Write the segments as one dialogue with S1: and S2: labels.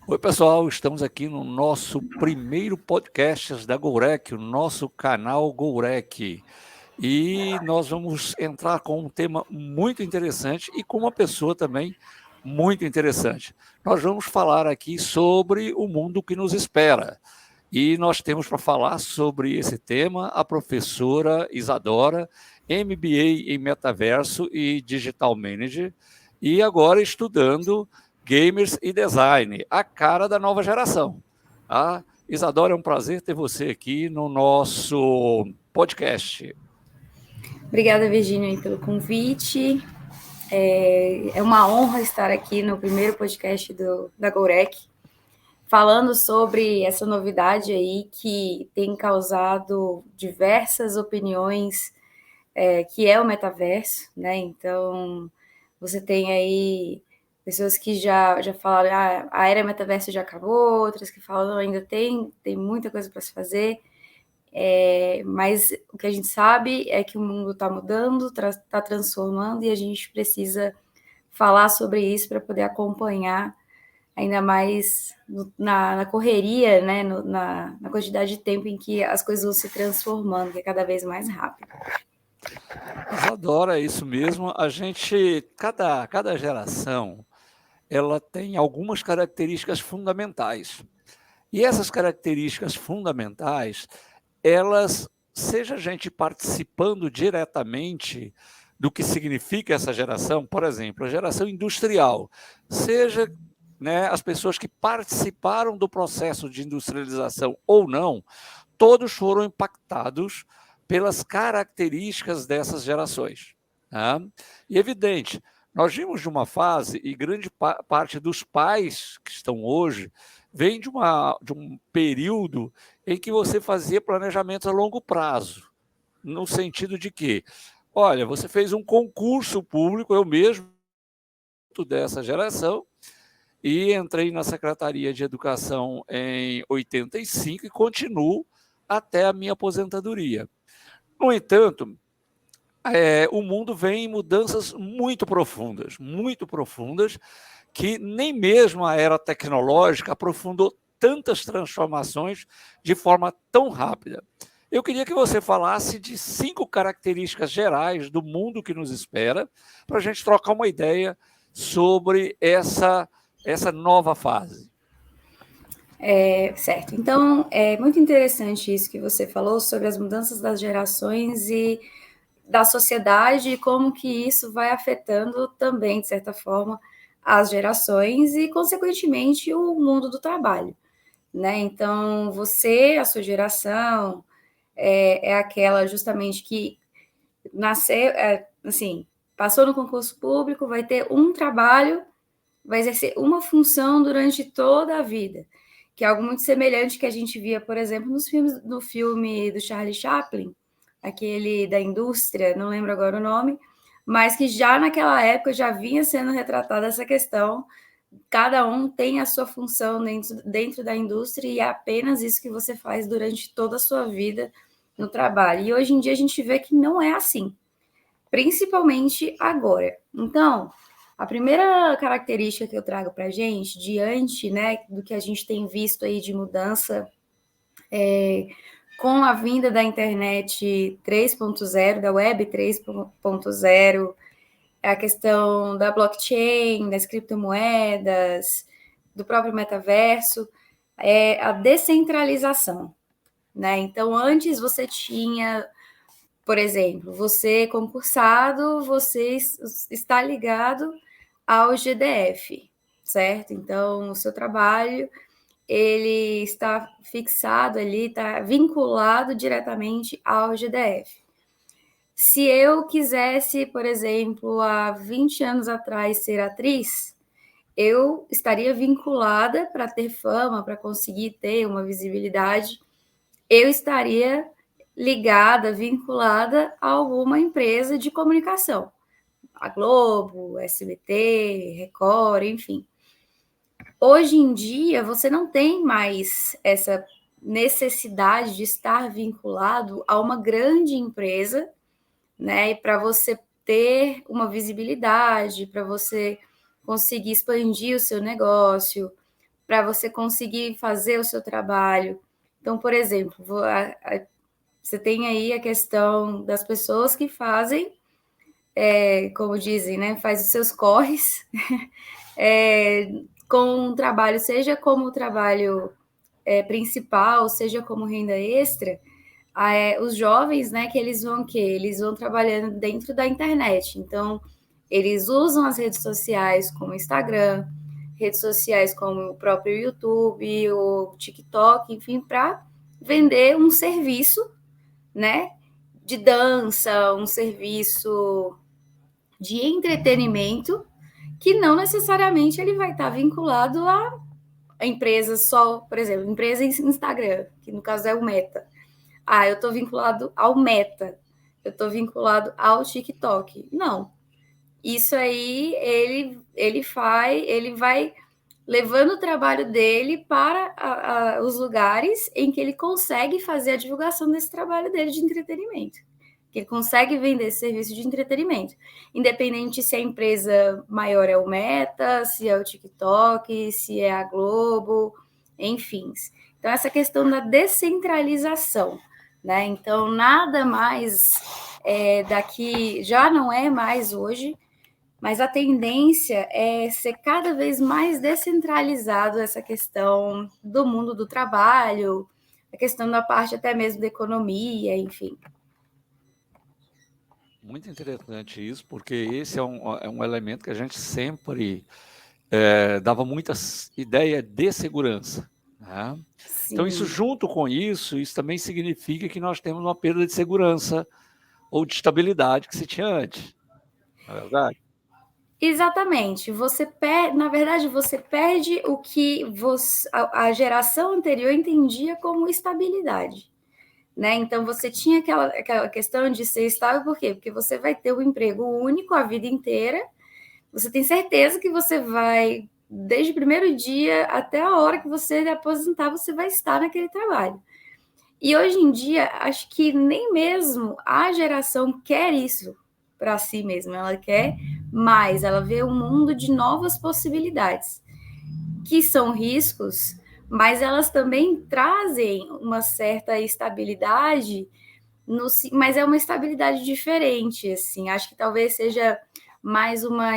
S1: Oi, pessoal, estamos aqui no nosso primeiro podcast da Gourek, o nosso canal Gourek. E nós vamos entrar com um tema muito interessante e com uma pessoa também muito interessante. Nós vamos falar aqui sobre o mundo que nos espera. E nós temos para falar sobre esse tema a professora Isadora, MBA em Metaverso e Digital Manager, e agora estudando Gamers e Design, a cara da nova geração. Ah, Isadora, é um prazer ter você aqui no nosso podcast.
S2: Obrigada, Virginia, pelo convite. É uma honra estar aqui no primeiro podcast da Gourek, falando sobre essa novidade aí que tem causado diversas opiniões, que é o metaverso, né? Então, você tem aí pessoas que já falaram, a era metaverso já acabou, outras que falam, não, ainda tem muita coisa para se fazer. Mas o que a gente sabe é que o mundo está mudando, está transformando e a gente precisa falar sobre isso para poder acompanhar ainda mais na correria, né, na quantidade de tempo em que as coisas vão se transformando, que é cada vez mais rápido.
S1: Isadora, é isso mesmo. Cada geração, ela tem algumas características fundamentais. E essas características fundamentais, elas, seja a gente participando diretamente do que significa essa geração, por exemplo, a geração industrial, seja, né, as pessoas que participaram do processo de industrialização ou não, todos foram impactados pelas características dessas gerações. Tá? E evidente, nós vimos de uma fase, e grande parte dos pais que estão hoje vem de um período em que você fazia planejamentos a longo prazo, no sentido de que, olha, você fez um concurso público, eu mesmo dessa geração, e entrei na Secretaria de Educação em 85 e continuo até a minha aposentadoria. No entanto, o mundo vem em mudanças muito profundas, que nem mesmo a era tecnológica aprofundou tantas transformações de forma tão rápida. Eu queria que você falasse de 5 características gerais do mundo que nos espera, para a gente trocar uma ideia sobre essa nova fase.
S2: Certo. Então, é muito interessante isso que você falou sobre as mudanças das gerações e da sociedade e como que isso vai afetando também, de certa forma, as gerações e, consequentemente, o mundo do trabalho, né? Então, você, a sua geração, é aquela justamente que nasceu, assim, passou no concurso público, vai ter um trabalho, vai exercer uma função durante toda a vida, que é algo muito semelhante que a gente via, por exemplo, no filme do Charlie Chaplin, aquele da indústria, não lembro agora o nome, mas que já naquela época já vinha sendo retratada essa questão. Cada um tem a sua função dentro da indústria e é apenas isso que você faz durante toda a sua vida no trabalho. E hoje em dia a gente vê que não é assim, principalmente agora. Então, a primeira característica que eu trago para a gente, diante, né, do que a gente tem visto aí de mudança com a vinda da internet 3.0, da web 3.0, a questão da blockchain, das criptomoedas, do próprio metaverso, é a descentralização, né? Então, antes você tinha, por exemplo, você concursado, você está ligado ao GDF, certo? Então, o seu trabalho ele está fixado ali, está vinculado diretamente ao GDF. Se eu quisesse, por exemplo, há 20 anos atrás ser atriz, eu estaria vinculada para ter fama, para conseguir ter uma visibilidade, eu estaria ligada, vinculada a alguma empresa de comunicação. A Globo, SBT, Record, enfim. Hoje em dia, você não tem mais essa necessidade de estar vinculado a uma grande empresa, né? E para você ter uma visibilidade, para você conseguir expandir o seu negócio, para você conseguir fazer o seu trabalho. Então, por exemplo, você tem aí a questão das pessoas que fazem, como dizem, né, faz os seus corres com um trabalho, seja como trabalho principal, seja como renda extra. Os jovens, né, que eles vão Eles vão trabalhando dentro da internet. Então, eles usam as redes sociais como Instagram, redes sociais como o próprio YouTube, o TikTok, enfim, para vender um serviço, né, de dança, um serviço de entretenimento, que não necessariamente ele vai estar vinculado a empresas só, por exemplo, empresa Instagram, que no caso é o Meta. Eu estou vinculado ao Meta, eu estou vinculado ao TikTok. Não. Isso aí ele vai levando o trabalho dele para os lugares em que ele consegue fazer a divulgação desse trabalho dele de entretenimento. Que ele consegue vender serviço de entretenimento. Independente se a empresa maior é o Meta, se é o TikTok, se é a Globo, enfim. Então, essa questão da descentralização, né? Então, nada mais daqui, já não é mais hoje, mas a tendência é ser cada vez mais descentralizado essa questão do mundo do trabalho, a questão da parte até mesmo da economia, enfim.
S1: Muito interessante isso, porque esse é um elemento que a gente sempre dava muita ideia de segurança. Né? Então, isso junto com isso também significa que nós temos uma perda de segurança ou de estabilidade que se tinha antes. Não é verdade?
S2: Exatamente. Na verdade, você perde o que a geração anterior entendia como estabilidade. Né? Então, você tinha aquela questão de ser estável, por quê? Porque você vai ter um emprego único a vida inteira, você tem certeza que você vai, desde o primeiro dia até a hora que você aposentar, você vai estar naquele trabalho. E hoje em dia, acho que nem mesmo a geração quer isso para si mesma, ela quer mais, ela vê um mundo de novas possibilidades, que são riscos, mas elas também trazem uma certa estabilidade, mas é uma estabilidade diferente, assim, acho que talvez seja mais uma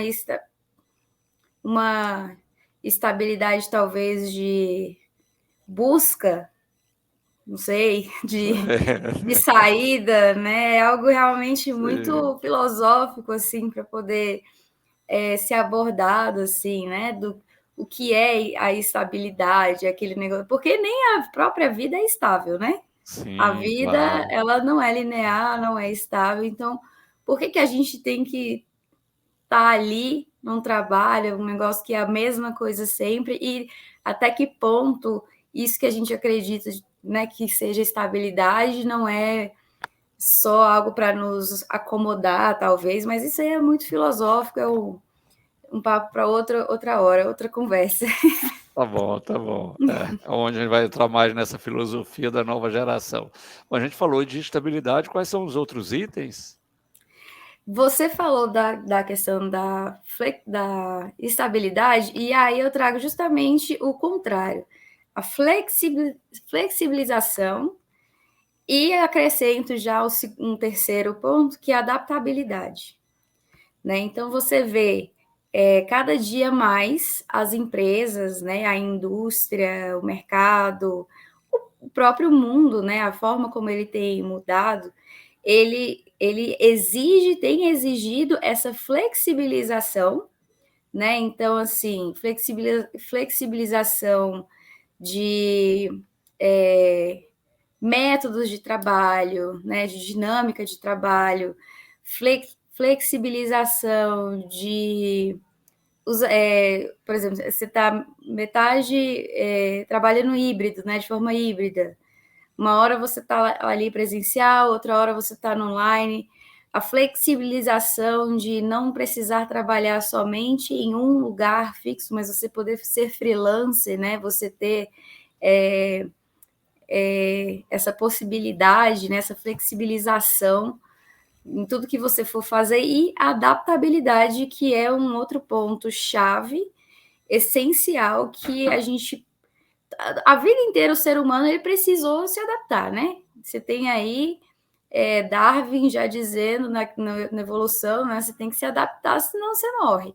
S2: estabilidade, talvez, de busca, não sei, de saída, né? É algo realmente muito filosófico, assim, para poder ser abordado, assim, né? O que é a estabilidade, aquele negócio, porque nem a própria vida é estável, né?
S1: Sim,
S2: A vida,
S1: claro.
S2: ela não é linear, não é estável, então, por que a gente tem que estar ali num trabalho, um negócio que é a mesma coisa sempre, e até que ponto isso que a gente acredita, né, que seja estabilidade, não é só algo para nos acomodar, talvez, mas isso aí é muito filosófico, é um papo para outra hora, outra conversa.
S1: Tá bom, tá bom. Onde a gente vai entrar mais nessa filosofia da nova geração. Bom, a gente falou de estabilidade, quais são os outros itens?
S2: Você falou da questão da estabilidade, e aí eu trago justamente o contrário, a flexibilização, e acrescento já um terceiro ponto, que é a adaptabilidade. Né? Então, você vê cada dia mais as empresas, né, a indústria, o mercado, o próprio mundo, né, a forma como ele tem mudado, ele tem exigido essa flexibilização, né? Então, assim, flexibilização de métodos de trabalho, né, de dinâmica de trabalho, flexibilização de por exemplo, você está metade trabalhando híbrido, né, de forma híbrida. Uma hora você está ali presencial, outra hora você está no online. A flexibilização de não precisar trabalhar somente em um lugar fixo, mas você poder ser freelancer, né? Você ter essa possibilidade, né? Essa flexibilização em tudo que você for fazer, e a adaptabilidade, que é um outro ponto chave, essencial, que a gente a vida inteira o ser humano ele precisou se adaptar, né? Você tem aí Darwin já dizendo na evolução, né? Você tem que se adaptar, senão você morre.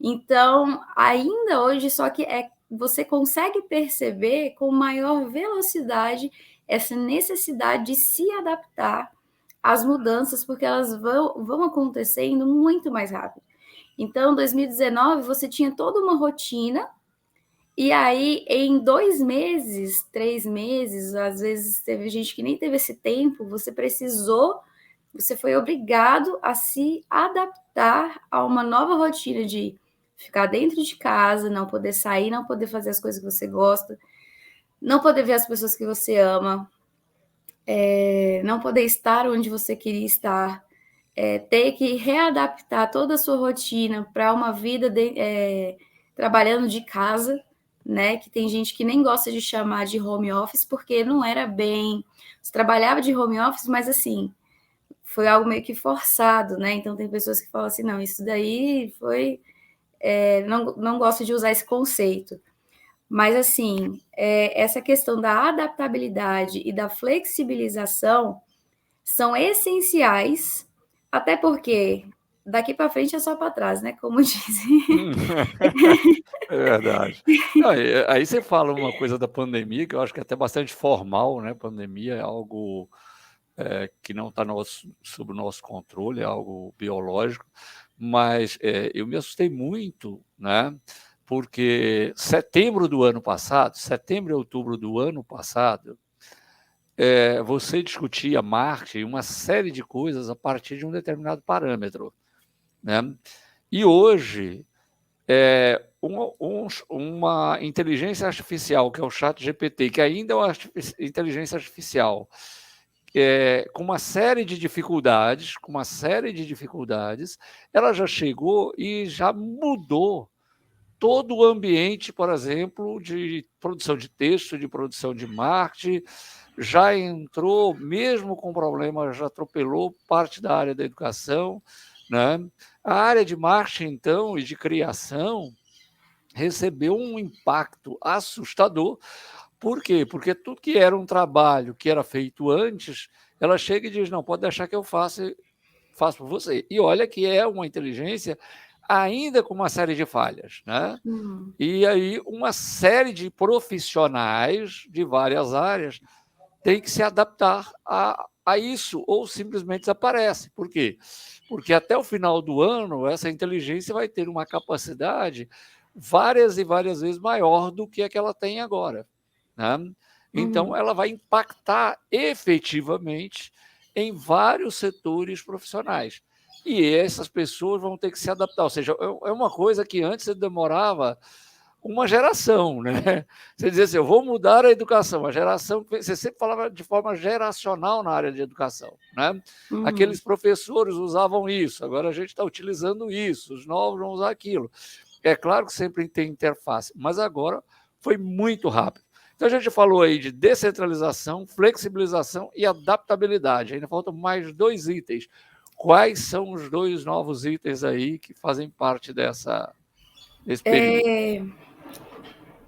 S2: Então, ainda hoje, só que você consegue perceber com maior velocidade essa necessidade de se adaptar às mudanças, porque elas vão acontecendo muito mais rápido. Então, em 2019, você tinha toda uma rotina, e aí, em 2 meses, 3 meses, às vezes teve gente que nem teve esse tempo, você foi obrigado a se adaptar a uma nova rotina de ficar dentro de casa, não poder sair, não poder fazer as coisas que você gosta, não poder ver as pessoas que você ama, não poder estar onde você queria estar, ter que readaptar toda a sua rotina para uma vida trabalhando de casa, né? Que tem gente que nem gosta de chamar de home office porque não era bem. Você trabalhava de home office, mas assim, foi algo meio que forçado, né? Então tem pessoas que falam assim, não, isso daí foi. Não gosto de usar esse conceito. Mas assim, essa questão da adaptabilidade e da flexibilização são essenciais, até porque daqui para frente é só para trás, né? Como dizem.
S1: É verdade. Não, aí você fala uma coisa da pandemia, que eu acho que é até bastante formal, né, pandemia é algo, que não está sob o nosso controle, é algo biológico, mas, eu me assustei muito, né, porque setembro e outubro do ano passado, você discutia marketing, uma série de coisas a partir de um determinado parâmetro, né. E hoje, uma inteligência artificial, que é o ChatGPT, que ainda é uma inteligência artificial, com uma série de dificuldades, ela já chegou e já mudou todo o ambiente, por exemplo, de produção de texto, de produção de marketing, já entrou, mesmo com problemas, já atropelou parte da área da educação, né. A área de marketing, então, e de criação, recebeu um impacto assustador. Por quê? Porque tudo que era um trabalho que era feito antes, ela chega e diz: "Não, pode deixar que eu faço por você". E olha que é uma inteligência ainda com uma série de falhas, né.
S2: Uhum.
S1: E aí uma série de profissionais de várias áreas tem que se adaptar a isso, ou simplesmente desaparece. Por quê? Porque até o final do ano, essa inteligência vai ter uma capacidade várias e várias vezes maior do que a que ela tem agora, né. Então
S2: Uhum.
S1: ela vai impactar efetivamente em vários setores profissionais. E essas pessoas vão ter que se adaptar, ou seja, é uma coisa que antes demorava uma geração, né. Você dizia assim: "Eu vou mudar a educação", a geração você sempre falava de forma geracional na área de educação, né.
S2: Uhum.
S1: Aqueles professores usavam isso, agora a gente está utilizando isso, os novos vão usar aquilo. É claro que sempre tem interface, mas agora foi muito rápido. Então a gente falou aí de descentralização, flexibilização e adaptabilidade, ainda faltam mais 2 itens. Quais são os 2 novos itens aí que fazem parte desse período?
S2: É,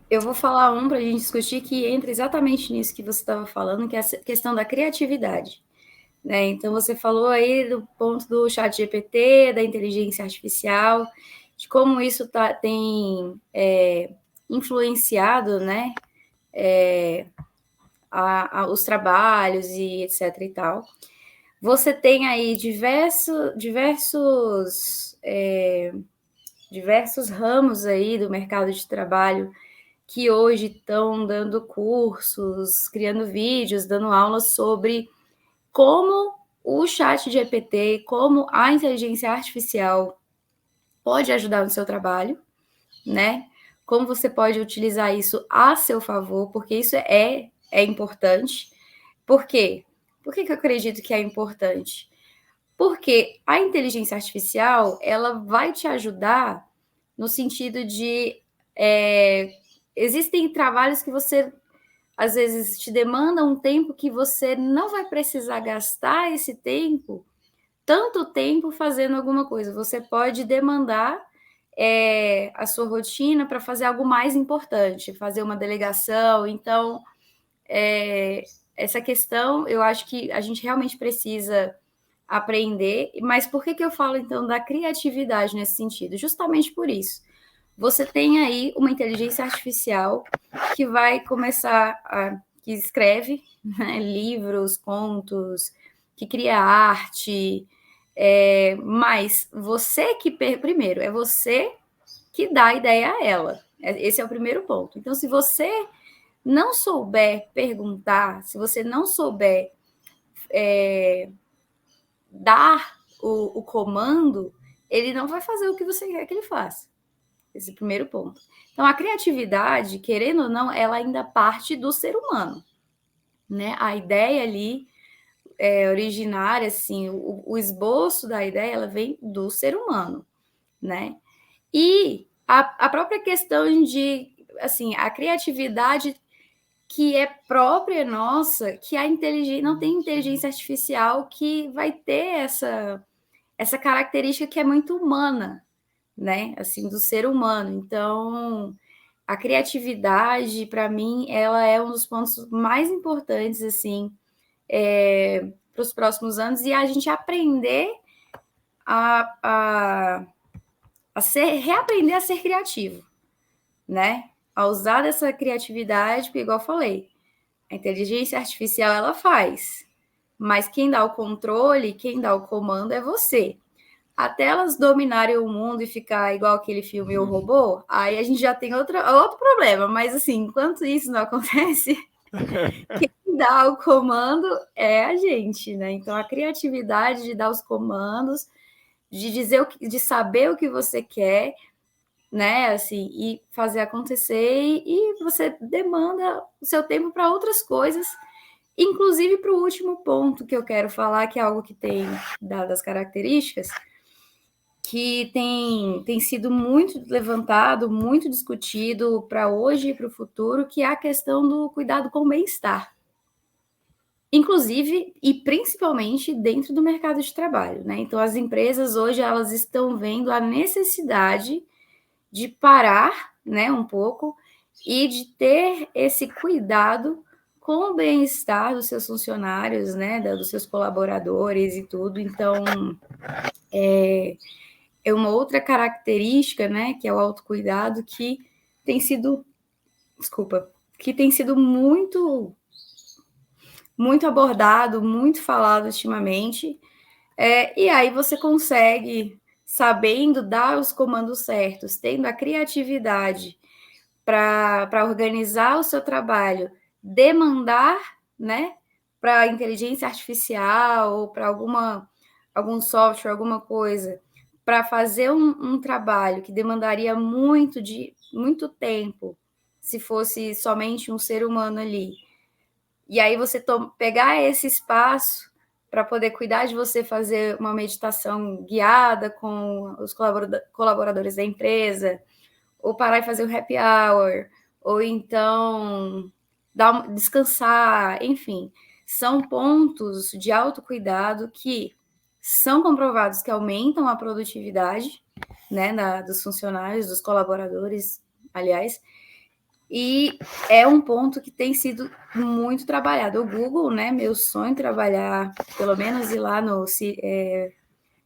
S2: eu vou falar um para a gente discutir que entra exatamente nisso que você estava falando, que é essa questão da criatividade, né? Então você falou aí do ponto do chat GPT, da inteligência artificial, de como isso tem influenciado, né, os trabalhos e etc e tal. Você tem aí diversos ramos aí do mercado de trabalho que hoje estão dando cursos, criando vídeos, dando aulas sobre como o chat GPT, como a inteligência artificial pode ajudar no seu trabalho, né? Como você pode utilizar isso a seu favor, porque isso é importante. Por quê? Por que eu acredito que é importante? Porque a inteligência artificial, ela vai te ajudar no sentido de, existem trabalhos que você, às vezes, te demanda um tempo que você não vai precisar gastar esse tempo tanto tempo fazendo alguma coisa. Você pode demandar a sua rotina para fazer algo mais importante, fazer uma delegação. Então, essa questão, eu acho que a gente realmente precisa aprender. Mas por que eu falo, então, da criatividade nesse sentido? Justamente por isso. Você tem aí uma inteligência artificial que vai começar que escreve, né, livros, contos, que cria arte, mas você que, primeiro, é você que dá a ideia a ela. Esse é o primeiro ponto. Então, se você não souber perguntar, se você não souber dar o comando, ele não vai fazer o que você quer que ele faça. Esse é o primeiro ponto. Então, a criatividade, querendo ou não, ela ainda parte do ser humano, né? A ideia ali originária, assim, o esboço da ideia, ela vem do ser humano, né? E a própria questão de, assim, a criatividade que é própria nossa, que a inteligência não tem inteligência artificial que vai ter essa característica que é muito humana, né? Assim, do ser humano. Então, a criatividade, para mim, ela é um dos pontos mais importantes, assim, para os próximos anos, e a gente aprender reaprender a ser criativo, né? A usar dessa criatividade, porque, igual eu falei, a inteligência artificial ela faz, mas quem dá o controle, quem dá o comando é você. Até elas dominarem o mundo e ficar igual aquele filme O Robô, aí a gente já tem outro problema. Mas, assim, enquanto isso não acontece, quem dá o comando é a gente, né? Então, a criatividade de dar os comandos, de dizer de saber o que você quer, né? Assim, e fazer acontecer, e você demanda o seu tempo para outras coisas, inclusive para o último ponto que eu quero falar, que é algo que tem das características, que tem sido muito levantado, muito discutido para hoje e para o futuro, que é a questão do cuidado com o bem-estar. Inclusive e principalmente dentro do mercado de trabalho, né? Então, as empresas hoje elas estão vendo a necessidade de parar, né, um pouco e de ter esse cuidado com o bem-estar dos seus funcionários, né, dos seus colaboradores e tudo. Então, é uma outra característica, né, que é o autocuidado, que tem sido, que tem sido muito abordado, muito falado ultimamente. E aí você consegue, sabendo dar os comandos certos, tendo a criatividade para organizar o seu trabalho, demandar, né, para a inteligência artificial ou para algum software, alguma coisa, para fazer um trabalho que demandaria muito tempo, se fosse somente um ser humano ali. E aí você pegar esse espaço para poder cuidar de você, fazer uma meditação guiada com os colaboradores da empresa, ou parar e fazer um happy hour, ou então descansar, enfim. São pontos de autocuidado que são comprovados que aumentam a produtividade, né, dos funcionários, dos colaboradores, aliás, e é um ponto que tem sido muito trabalhado. O Google, né, meu sonho é trabalhar, pelo menos ir lá no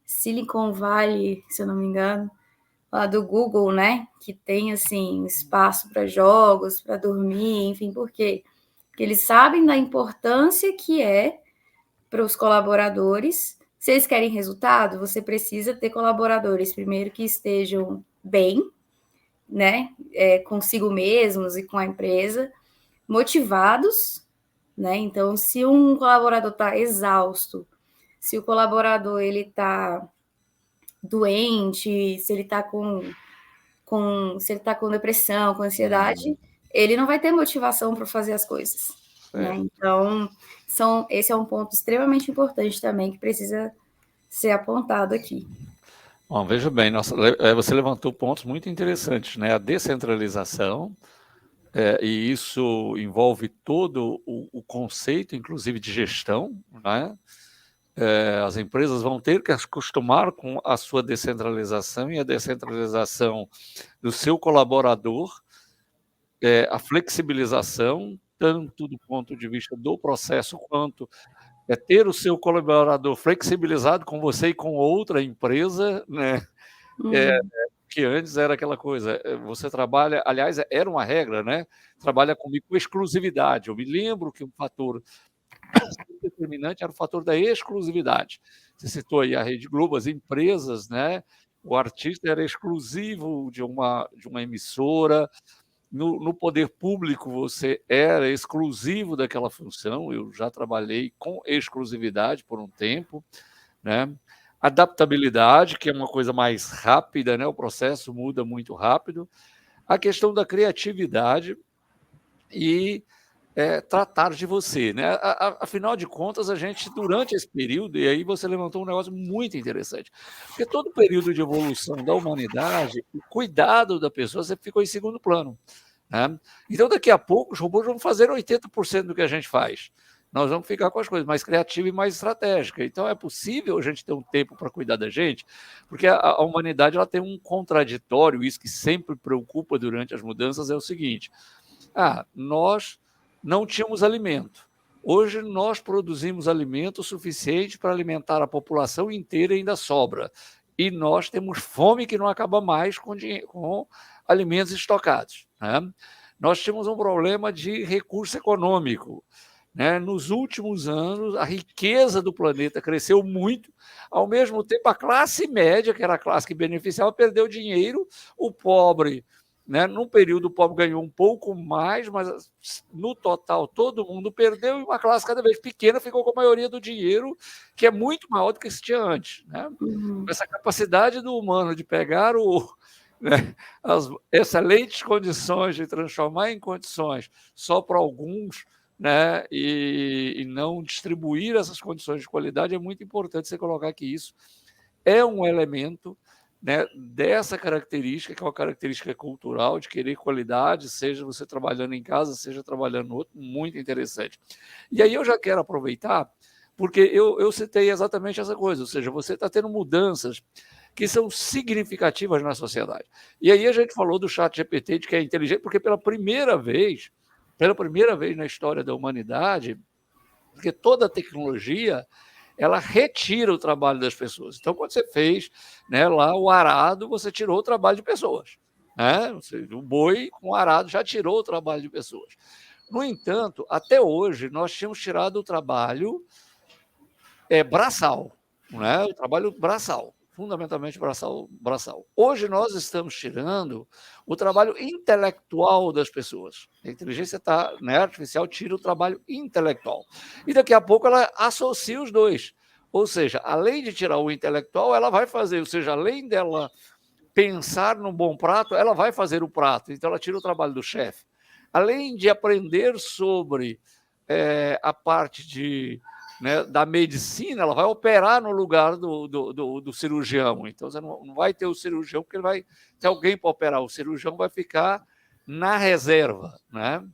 S2: Silicon Valley, se eu não me engano, lá do Google, né, que tem, assim, espaço para jogos, para dormir, enfim, por quê? Porque eles sabem da importância que é para os colaboradores. Se eles querem resultado, você precisa ter colaboradores, primeiro, que estejam bem, né, consigo mesmos e com a empresa, motivados, né? Então, se um colaborador está exausto, se o colaborador ele está doente, se ele está se ele está com depressão, com ansiedade, ele não vai ter motivação para fazer as coisas, né? Então, esse é um ponto extremamente importante também que precisa ser apontado aqui.
S1: Bom, veja bem, você levantou pontos muito interessantes, né? A descentralização, e isso envolve todo o conceito, inclusive de gestão, né? As empresas vão ter que acostumar com a sua descentralização e a descentralização do seu colaborador, a flexibilização, tanto do ponto de vista do processo, quanto ter o seu colaborador flexibilizado com você e com outra empresa, né? Que antes era aquela coisa, você trabalha, aliás, era uma regra, né? Trabalha comigo com exclusividade. Eu me lembro que um fator determinante era o fator da exclusividade. Você citou aí a Rede Globo, as empresas, né? O artista era exclusivo de uma emissora. No poder público, você era exclusivo daquela função. Eu já trabalhei com exclusividade por um tempo, né? Adaptabilidade, que é uma coisa mais rápida, né? O processo muda muito rápido. A questão da criatividade e tratar de você, né? Afinal de contas, a gente, durante esse período, e aí você levantou um negócio muito interessante, porque todo período de evolução da humanidade, o cuidado da pessoa sempre ficou em segundo plano, né? Então, daqui a pouco, os robôs vão fazer 80% do que a gente faz. Nós vamos ficar com as coisas mais criativas e mais estratégicas. Então, é possível a gente ter um tempo para cuidar da gente, porque a humanidade ela tem um contraditório, isso que sempre preocupa durante as mudanças é o seguinte: nós não tínhamos alimento. Hoje nós produzimos alimento suficiente para alimentar a população inteira e ainda sobra. E nós temos fome que não acaba mais com alimentos estocados, né? Nós tínhamos um problema de recurso econômico, né? Nos últimos anos, a riqueza do planeta cresceu muito, ao mesmo tempo a classe média, que era a classe que beneficiava, perdeu dinheiro, o pobre, né? Num período o pobre ganhou um pouco mais, mas no total todo mundo perdeu, e uma classe cada vez pequena ficou com a maioria do dinheiro, que é muito maior do que existia antes, né? Essa capacidade do humano de pegar né, as excelentes condições, de transformar em condições só para alguns, né, e não distribuir essas condições de qualidade, é muito importante você colocar que isso é um elemento, né, dessa característica, que é uma característica cultural, de querer qualidade, seja você trabalhando em casa, seja trabalhando no outro, muito interessante. E aí eu já quero aproveitar, porque eu citei exatamente essa coisa, ou seja, você está tendo mudanças que são significativas na sociedade. E aí a gente falou do chat GPT, de que é inteligente, porque pela primeira vez na história da humanidade, porque toda a tecnologia ela retira o trabalho das pessoas. Então, quando você fez, né, lá o arado, você tirou o trabalho de pessoas, né? O boi com o arado já tirou o trabalho de pessoas. No entanto, até hoje, nós tínhamos tirado o trabalho braçal, né? O trabalho braçal, fundamentalmente braçal. Hoje nós estamos tirando o trabalho intelectual das pessoas. A inteligência né, artificial tira o trabalho intelectual. E daqui a pouco ela associa os dois. Ou seja, além de tirar o intelectual, ela vai fazer, ou seja, além dela pensar num bom prato, ela vai fazer o prato. Então ela tira o trabalho do chefe. Além de aprender sobre a parte né, da medicina, ela vai operar no lugar do cirurgião. Então, você não vai ter o cirurgião, porque ele vai ter alguém para operar. O cirurgião vai ficar na reserva, né?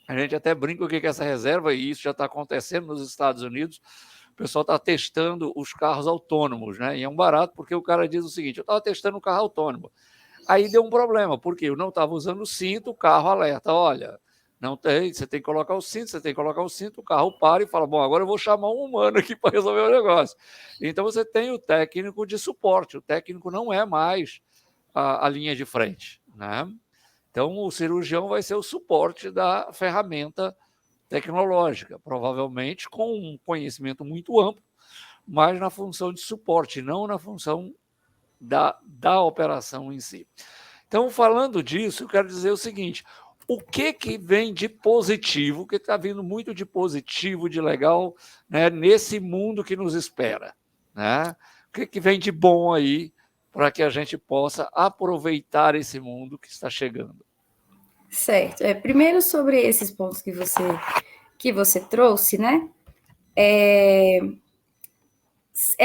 S1: A gente até brinca o que é essa reserva, e isso já está acontecendo nos Estados Unidos. O pessoal está testando os carros autônomos, né? E é um barato, porque o cara diz o seguinte: eu estava testando um carro autônomo. Aí deu um problema, porque eu não estava usando o cinto, o carro alerta: olha, não tem, você tem que colocar o cinto, o carro para e fala: bom, agora eu vou chamar um humano aqui para resolver o negócio. Então você tem o técnico de suporte, o técnico não é mais a linha de frente, né? Então o cirurgião vai ser o suporte da ferramenta tecnológica, provavelmente com um conhecimento muito amplo, mas na função de suporte, não na função da operação em si. Então, falando disso, eu quero dizer o seguinte: o que vem de positivo, que está vindo muito de positivo, de legal, né, nesse mundo que nos espera, né? O que vem de bom aí para que a gente possa aproveitar esse mundo que está chegando?
S2: Certo. Primeiro, sobre esses pontos que você trouxe, né? É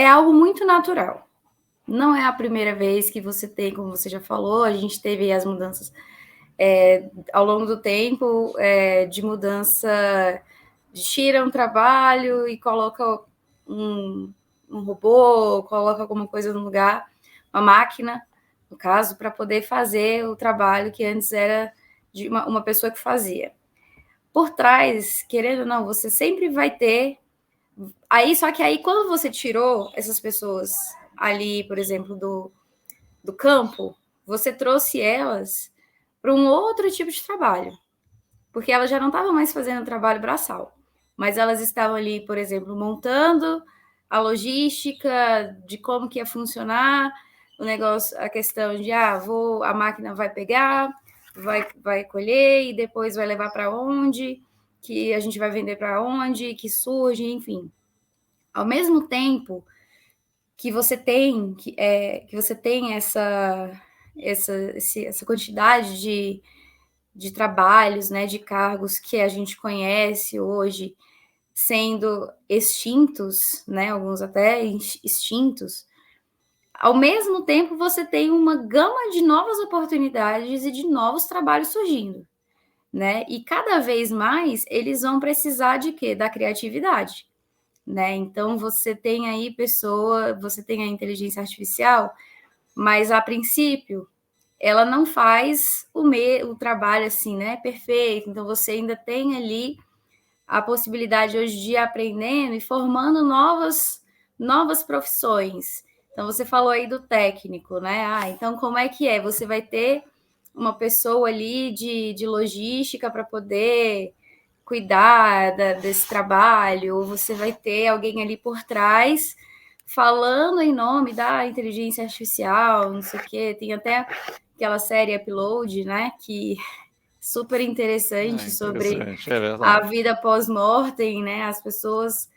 S2: algo muito natural. Não é a primeira vez que você tem, como você já falou, a gente teve as mudanças ao longo do tempo, de mudança, tira um trabalho e coloca um robô, coloca alguma coisa no lugar, uma máquina, no caso, para poder fazer o trabalho que antes era de uma pessoa que fazia. Por trás, querendo ou não, você sempre vai ter. Só que aí, quando você tirou essas pessoas ali, por exemplo, do campo, você trouxe elas para um outro tipo de trabalho, porque elas já não estavam mais fazendo trabalho braçal, mas elas estavam ali, por exemplo, montando a logística de como que ia funcionar o negócio, a questão de a máquina vai pegar, vai colher e depois vai levar para onde, que a gente vai vender para onde, que surge, enfim. Ao mesmo tempo que você tem essa quantidade de trabalhos, né, de cargos que a gente conhece hoje sendo extintos, né, alguns até extintos, ao mesmo tempo você tem uma gama de novas oportunidades e de novos trabalhos surgindo, né? E cada vez mais eles vão precisar de quê? Da criatividade, né? Então você tem aí você tem a inteligência artificial, mas a princípio ela não faz o trabalho assim, né, perfeito. Então você ainda tem ali a possibilidade hoje de ir aprendendo e formando novas profissões. Então você falou aí do técnico, né? Então como é que é? Você vai ter uma pessoa ali de logística para poder cuidar desse trabalho, ou você vai ter alguém ali por trás falando em nome da inteligência artificial, não sei o quê. Tem até aquela série Upload, né, que super interessante sobre
S1: Interessante, é
S2: a
S1: verdade.
S2: vida pós-mortem, né? As pessoas,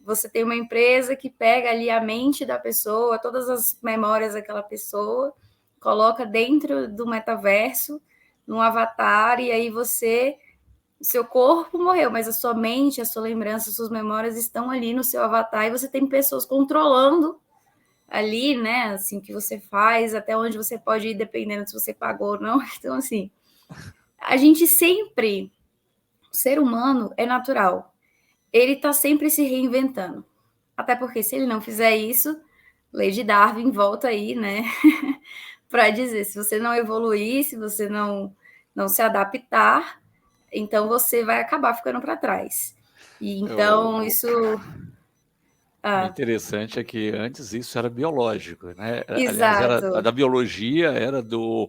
S2: você tem uma empresa que pega ali a mente da pessoa, todas as memórias daquela pessoa, coloca dentro do metaverso, num avatar, e aí seu corpo morreu, mas a sua mente, a sua lembrança, as suas memórias estão ali no seu avatar, e você tem pessoas controlando ali, né, assim, o que você faz, até onde você pode ir, dependendo se você pagou ou não. Então, assim, a gente sempre, o ser humano é natural, ele está sempre se reinventando. Até porque se ele não fizer isso, lei de Darwin volta aí, né, para dizer, se você não evoluir, se você não se adaptar, então você vai acabar ficando para trás. E então
S1: O,
S2: isso.
S1: o
S2: Ah,
S1: interessante é que antes isso era biológico, né? Aliás, era
S2: exato.
S1: da biologia, era do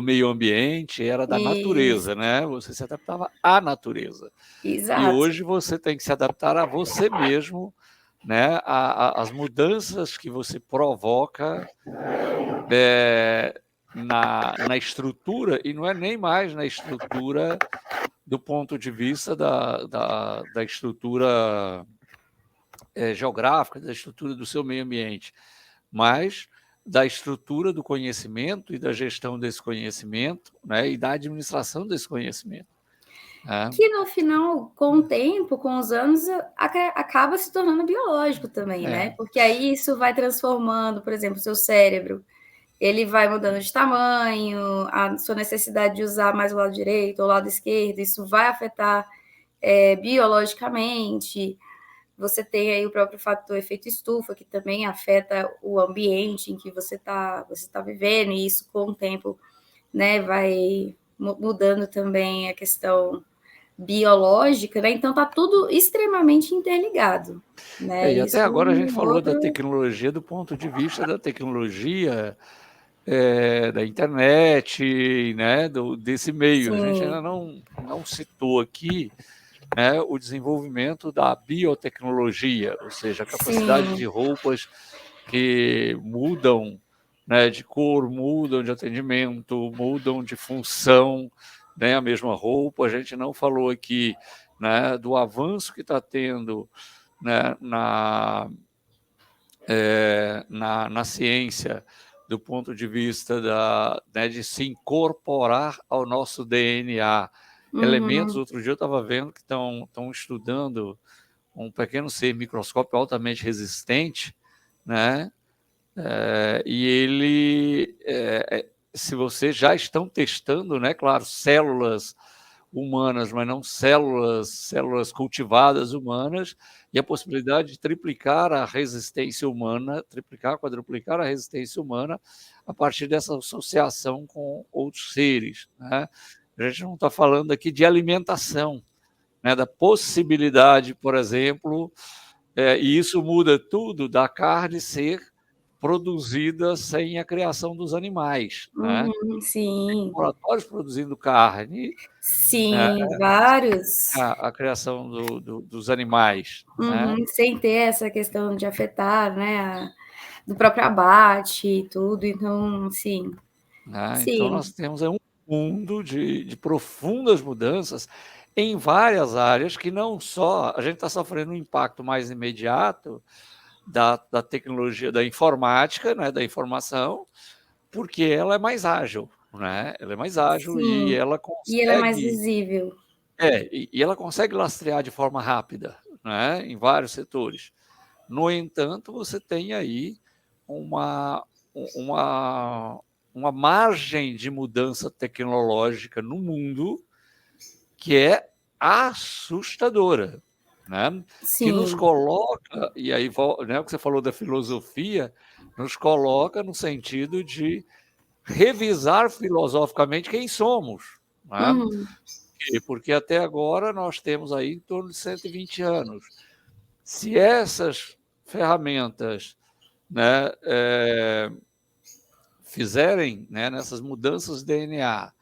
S1: meio ambiente, era da
S2: Isso,
S1: natureza, né? Você se adaptava à natureza. E
S2: exato.
S1: hoje você tem que se adaptar a você mesmo, né? As mudanças que você provoca na estrutura, e não é nem mais na estrutura do ponto de vista da estrutura geográfica, da estrutura do seu meio ambiente, mas da estrutura do conhecimento e da gestão desse conhecimento, né, e da administração desse conhecimento. Né?
S2: Que no final, com o tempo, com os anos, acaba se tornando biológico também, né?
S1: É,
S2: Porque aí isso vai transformando, por exemplo, o seu cérebro, ele vai mudando de tamanho, a sua necessidade de usar mais o lado direito ou o lado esquerdo, isso vai afetar biologicamente. Você tem aí o próprio fator efeito estufa, que também afeta o ambiente em que você tá vivendo, e isso com o tempo, né, vai mudando também a questão biológica, né? Então tá tudo extremamente interligado, né?
S1: e até
S2: Isso
S1: agora a gente
S2: um
S1: falou da
S2: outro.
S1: tecnologia do ponto de vista da tecnologia, da internet, né, desse meio. A gente ainda
S2: Sim,
S1: não citou aqui, né, o desenvolvimento da biotecnologia, ou seja, a capacidade de
S2: sim,
S1: roupas que mudam, né, de cor, mudam de atendimento, mudam de função, né, a mesma roupa. A gente não falou aqui, né, do avanço que está tendo, né, na ciência, do ponto de vista né, de se incorporar ao nosso DNA elementos.
S2: uhum,
S1: Outro dia eu estava vendo que estão estudando um pequeno ser microscópio altamente resistente, né? E ele, se vocês já estão testando, né? Claro, células humanas, mas não células cultivadas humanas, e a possibilidade de triplicar a resistência humana, triplicar, quadruplicar a resistência humana a partir dessa associação com outros seres, né? A gente não está falando aqui de alimentação, né, da possibilidade, por exemplo, e isso muda tudo da carne ser produzida sem a criação dos animais, né?
S2: Sim,
S1: Laboratórios produzindo carne, né,
S2: sim, vários.
S1: a criação dos animais, né?
S2: Sem ter essa questão de afetar, né, do próprio abate e tudo, então, sim,
S1: Né? Então
S2: sim,
S1: nós temos um mundo de profundas mudanças em várias áreas que não só a gente está sofrendo um impacto mais imediato da tecnologia da informática, né, da informação, porque ela é mais ágil, né? Ela é mais ágil e
S2: sim.
S1: ela
S2: E ela é mais
S1: consegue
S2: visível.
S1: e ela consegue lastrear de forma rápida, né, em vários setores. No entanto, você tem aí uma uma uma margem de mudança tecnológica no mundo que é assustadora, né, que nos
S2: Sim.
S1: coloca e aí né, o que você falou da filosofia, nos coloca no sentido de revisar filosoficamente quem somos, né.
S2: Uhum.
S1: Porque até agora nós temos aí em torno de 120 anos. Se essas ferramentas, né, fizerem, né, nessas mudanças de DNA,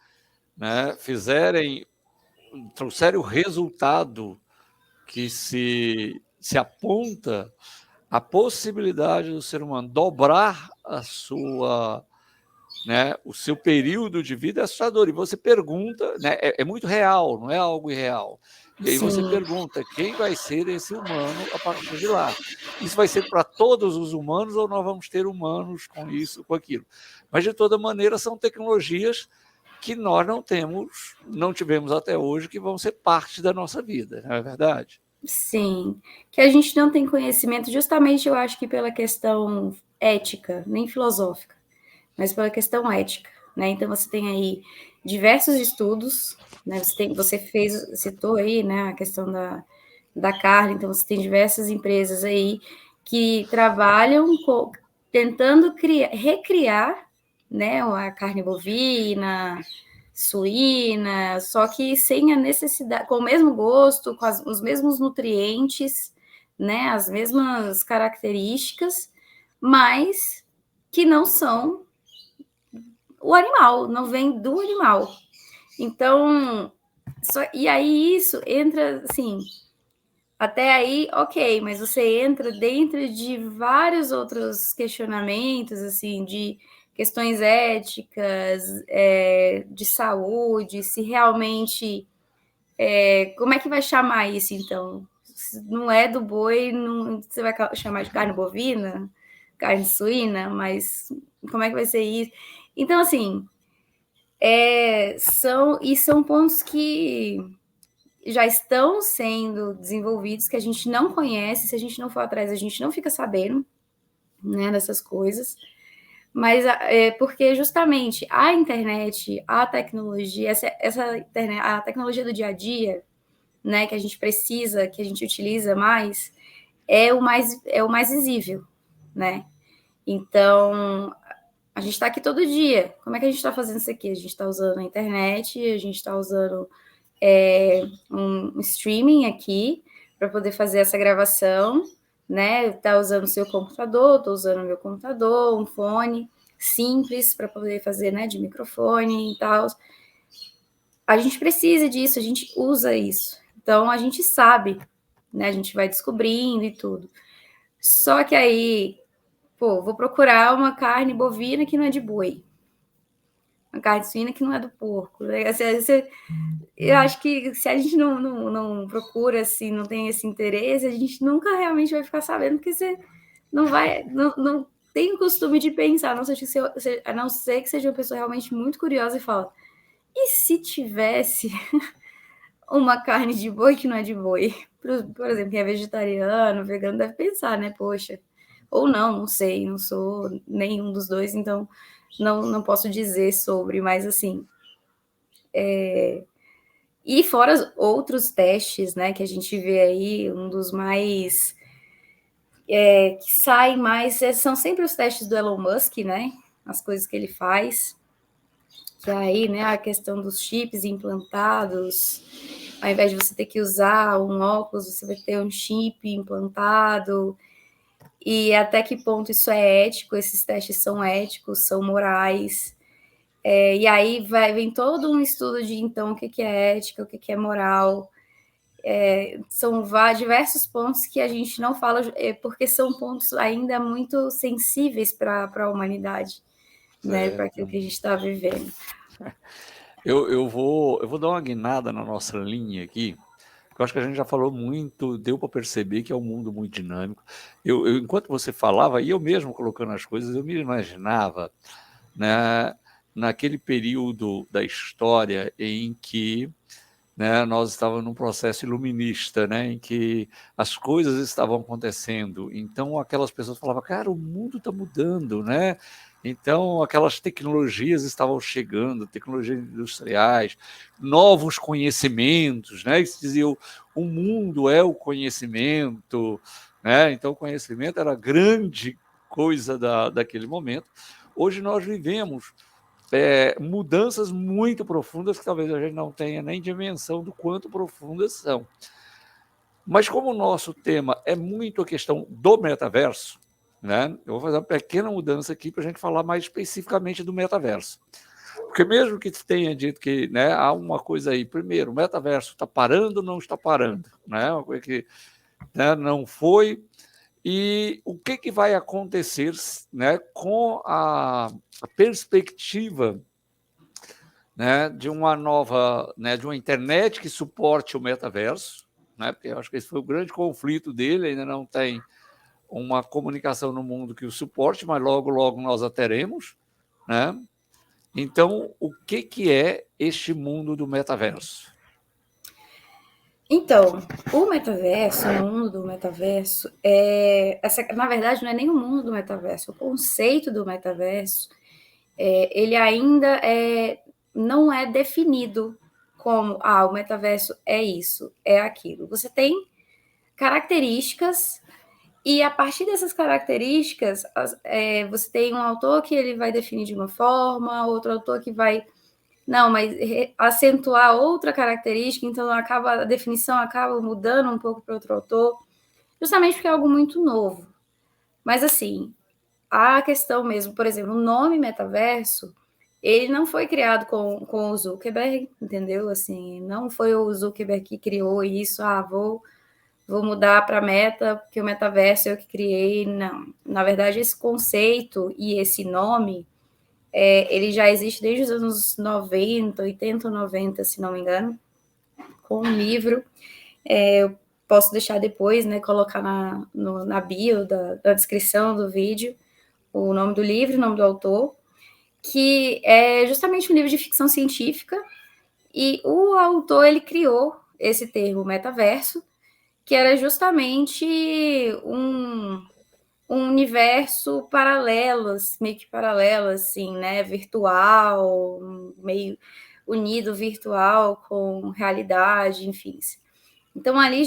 S1: né, trouxerem o resultado que se aponta a possibilidade do ser humano dobrar né, o seu período de vida é assustador. E você pergunta, né, é muito real, não é algo irreal. E aí você
S2: Sim,
S1: pergunta quem vai ser esse humano a partir de lá. Isso vai ser para todos os humanos ou nós vamos ter humanos com isso, com aquilo? Mas de toda maneira são tecnologias que nós não tivemos até hoje, que vão ser parte da nossa vida, não é verdade?
S2: sim. Que a gente não tem conhecimento, justamente eu acho que pela questão ética, nem filosófica, mas pela questão ética, né? Então você tem aí diversos estudos, né? Você citou aí, né, a questão da carne, então você tem diversas empresas aí que trabalham tentando recriar, né, a carne bovina, suína, só que sem a necessidade, com o mesmo gosto, com os mesmos nutrientes, né, as mesmas características, mas que não são o animal, não vem do animal. Então, e aí isso entra assim, até aí, ok, mas você entra dentro de vários outros questionamentos, assim, de questões éticas, de saúde, se realmente. Como é que vai chamar isso, então? Se não é do boi, não, você vai chamar de carne bovina, carne suína, mas como é que vai ser isso? Então, assim, são pontos que já estão sendo desenvolvidos, que a gente não conhece, se a gente não for atrás, a gente não fica sabendo, né, dessas coisas, mas porque justamente a internet, a tecnologia, essa internet, a tecnologia do dia a dia, né, que a gente precisa, que a gente utiliza mais, é o mais visível, né? Então, a gente está aqui todo dia. Como é que a gente está fazendo isso aqui? A gente está usando a internet, a gente está usando um streaming aqui para poder fazer essa gravação, né? Tá usando o seu computador, estou usando o meu computador, um fone simples para poder fazer, né, de microfone e tal. A gente precisa disso, a gente usa isso. Então a gente sabe, né? A gente vai descobrindo e tudo. Só que aí, pô, vou procurar uma carne bovina que não é de boi, uma carne suína que não é do porco. Eu acho que se a gente não procura, assim, não tem esse interesse, a gente nunca realmente vai ficar sabendo, porque você não tem o costume de pensar, a não ser que seja uma pessoa realmente muito curiosa e fala, e se tivesse uma carne de boi que não é de boi? Por exemplo, quem é vegetariano, vegano, deve pensar, né? Poxa, ou não sei, não sou nenhum dos dois, então não posso dizer sobre, mas assim, E fora outros testes, né, que a gente vê aí, um dos mais que saem mais, são sempre os testes do Elon Musk, né, as coisas que ele faz, que aí, né, a questão dos chips implantados, ao invés de você ter que usar um óculos, você vai ter um chip implantado, e até que ponto isso é ético, esses testes são éticos, são morais, e aí vem todo um estudo de, então, o que é ética, o que é moral, são diversos pontos que a gente não fala, porque são pontos ainda muito sensíveis para a humanidade, né, para aquilo que a gente está vivendo.
S1: Eu vou dar uma guinada na nossa linha aqui, porque eu acho que a gente já falou muito, deu para perceber que é um mundo muito dinâmico. Enquanto você falava, e eu mesmo colocando as coisas, eu me imaginava, né, naquele período da história em que, né, nós estávamos num processo iluminista, né, em que as coisas estavam acontecendo. Então, aquelas pessoas falavam, cara, o mundo está mudando, né? Então, aquelas tecnologias estavam chegando, tecnologias industriais, novos conhecimentos, né? Eles diziam, o mundo é o conhecimento, né? Então, o conhecimento era a grande coisa daquele momento. Hoje nós vivemos mudanças muito profundas que talvez a gente não tenha nem dimensão do quanto profundas são. Mas como o nosso tema é muito a questão do metaverso, né? Eu vou fazer uma pequena mudança aqui para a gente falar mais especificamente do metaverso. Porque mesmo que tenha dito que, né, há uma coisa aí, primeiro, o metaverso está parando ou não está parando? Né? Uma coisa que, né, não foi. E o que vai acontecer, né, com a perspectiva, né, de uma nova, né, de uma internet que suporte o metaverso, né, porque eu acho que esse foi o grande conflito dele, ainda não tem uma comunicação no mundo que o suporte, mas logo, logo nós a teremos, né? Então, o que é este mundo do metaverso?
S2: Então, o metaverso, o mundo do metaverso, na verdade, não é nem o mundo do metaverso, o conceito do metaverso, ele ainda não é definido como, o metaverso é isso, é aquilo. Você tem características e a partir dessas características, você tem um autor que ele vai definir de uma forma, outro autor que vai não, mas acentuar outra característica, então a definição acaba mudando um pouco para outro autor, justamente porque é algo muito novo. Mas assim, a questão mesmo, por exemplo, o nome metaverso, ele não foi criado com o Zuckerberg, entendeu? Assim, não foi o Zuckerberg que criou isso, vou mudar para Meta, porque o metaverso eu que criei. Não. Na verdade, esse conceito e esse nome, ele já existe desde os anos 90, 80 ou 90, se não me engano, com um livro. Eu posso deixar depois, né, colocar na bio da descrição do vídeo o nome do livro, o nome do autor, que é justamente um livro de ficção científica, e o autor, ele criou esse termo metaverso, que era justamente um universo paralelo, meio que paralelo, assim, né? Virtual, meio unido virtual com realidade, enfim. Então, ali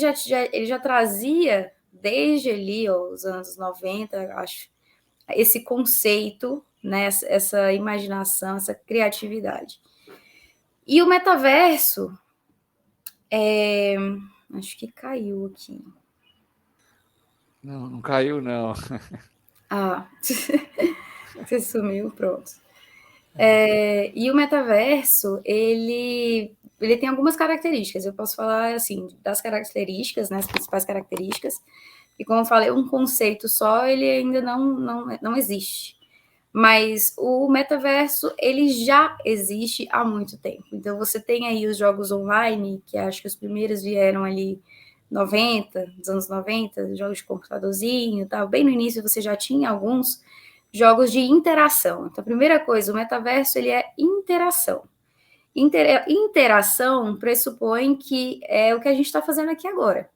S2: ele já trazia, desde ali, os anos 90, acho, esse conceito, né? Essa imaginação, essa criatividade. E o metaverso, acho que caiu aqui.
S1: Não, não caiu, não.
S2: Você sumiu, pronto. E o metaverso, ele tem algumas características. Eu posso falar, assim, das características, né, as principais características. E como eu falei, um conceito só, ele ainda não existe. Mas o metaverso, ele já existe há muito tempo. Então, você tem aí os jogos online, que acho que os primeiros vieram ali 90, nos anos 90, jogos de computadorzinho, tal. Bem no início você já tinha alguns jogos de interação. Então, a primeira coisa, o metaverso, ele é interação. Interação pressupõe que é o que a gente está fazendo aqui agora.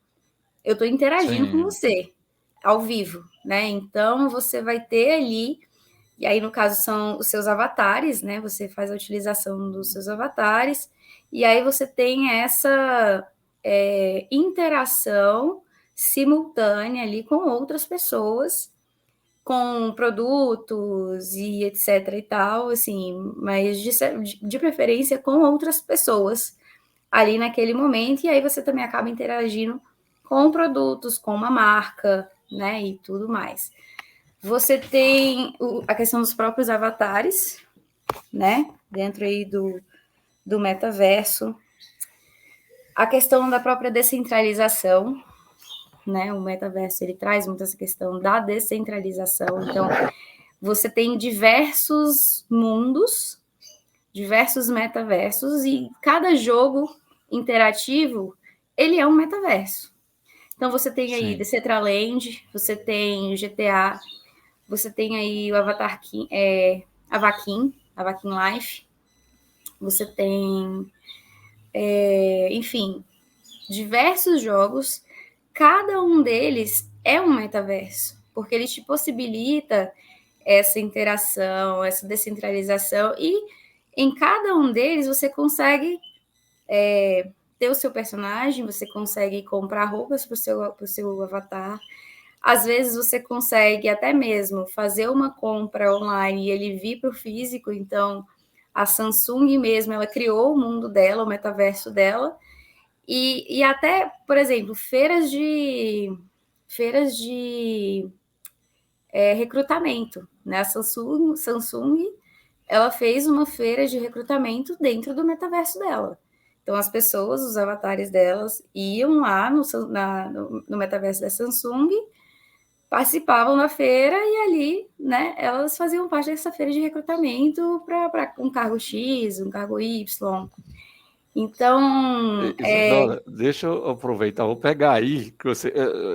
S2: Eu estou interagindo com
S1: Sim.
S2: você, ao vivo, né? Então, você vai ter ali E aí, no caso, são os seus avatares, né? Você faz a utilização dos seus avatares, e aí você tem essa interação simultânea ali com outras pessoas, com produtos e etc e tal, assim, mas de preferência com outras pessoas ali naquele momento, e aí você também acaba interagindo com produtos, com uma marca, né, e tudo mais. Você tem a questão dos próprios avatares, né, dentro aí do metaverso, a questão da própria descentralização, né, o metaverso, ele traz muito essa questão da descentralização, então você tem diversos mundos, diversos metaversos, e cada jogo interativo, ele é um metaverso. Então, você tem aí Decentraland, você tem GTA, você tem aí o Avakin Life, você tem, enfim, diversos jogos, cada um deles é um metaverso, porque ele te possibilita essa interação, essa descentralização, e em cada um deles você consegue ter o seu personagem, você consegue comprar roupas para o seu avatar, às vezes você consegue até mesmo fazer uma compra online e ele vir para o físico, então a Samsung mesmo, ela criou o mundo dela, o metaverso dela, e até, por exemplo, feiras de recrutamento, né? A Samsung, ela fez uma feira de recrutamento dentro do metaverso dela. Então, as pessoas, os avatares delas, iam lá no metaverso da Samsung, participavam da feira e ali, né, elas faziam parte dessa feira de recrutamento para um cargo X, um cargo Y. Então,
S1: Isadora, deixa eu aproveitar, vou pegar aí, que você,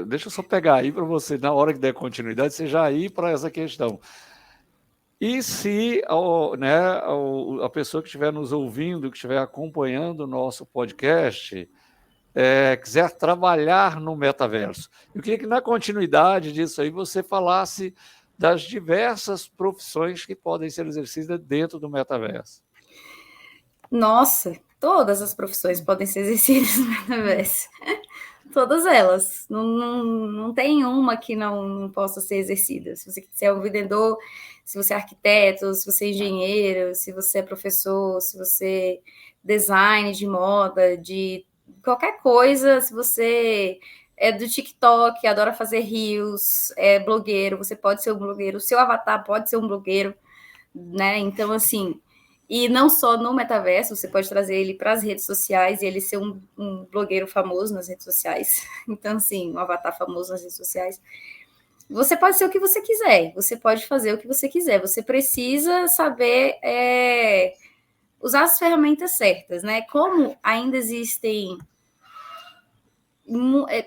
S1: deixa eu só pegar aí para você, na hora que der continuidade, você já ir para essa questão. E se a pessoa que estiver nos ouvindo, que estiver acompanhando o nosso podcast, quiser trabalhar no metaverso? Eu queria que, na continuidade disso aí, você falasse das diversas profissões que podem ser exercidas dentro do metaverso.
S2: Nossa, todas as profissões podem ser exercidas no metaverso. Todas elas. Não tem uma que não possa ser exercida. Se você é um vendedor, se você é arquiteto, se você é engenheiro, se você é professor, se você é design de moda, de qualquer coisa, se você é do TikTok, adora fazer reels, é blogueiro, você pode ser um blogueiro, o seu avatar pode ser um blogueiro, né? Então, assim, e não só no metaverso, você pode trazer ele para as redes sociais e ele ser um blogueiro famoso nas redes sociais. Então, assim, um avatar famoso nas redes sociais. Você pode ser o que você quiser, você pode fazer o que você quiser. Você precisa saber usar as ferramentas certas, né? Como ainda existem...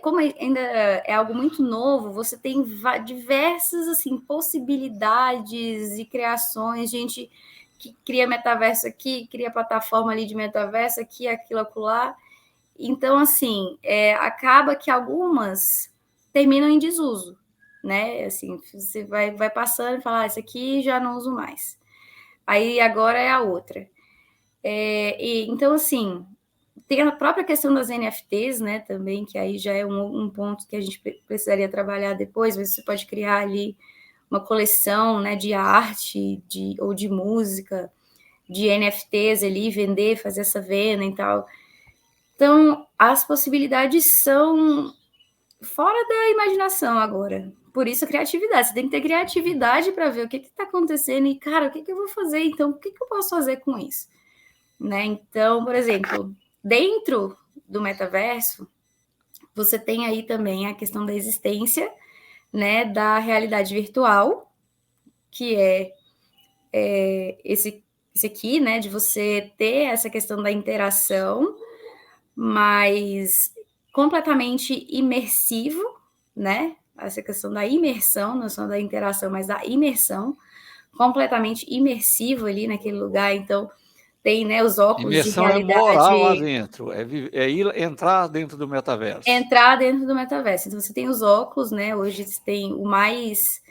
S2: Como ainda é algo muito novo, você tem diversas assim, possibilidades e criações, gente que cria metaverso aqui, cria plataforma ali de metaverso aqui, aquilo, acolá. Então, assim, acaba que algumas terminam em desuso, né? Assim, você vai passando e fala, isso aqui já não uso mais. Aí, agora é a outra. Então, assim, tem a própria questão das NFTs, né, também, que aí já é um ponto que a gente precisaria trabalhar depois, mas você pode criar ali uma coleção, né, de arte ou de música, de NFTs ali, vender, fazer essa venda e tal. Então, as possibilidades são fora da imaginação agora. Por isso, a criatividade. Você tem que ter criatividade para ver o que está acontecendo e, cara, o que eu vou fazer? Então, o que eu posso fazer com isso? Né? Então, por exemplo, dentro do metaverso, você tem aí também a questão da existência, né, da realidade virtual, que é esse aqui, né, de você ter essa questão da interação, mas completamente imersivo, né? Essa questão da imersão, não só da interação, mas da imersão, completamente imersivo ali naquele lugar. Então, tem, né, os óculos de
S1: Imersão
S2: realidade.
S1: É morar lá dentro, entrar dentro do metaverso.
S2: Entrar dentro do metaverso. Então, você tem os óculos, né? Hoje você tem o mais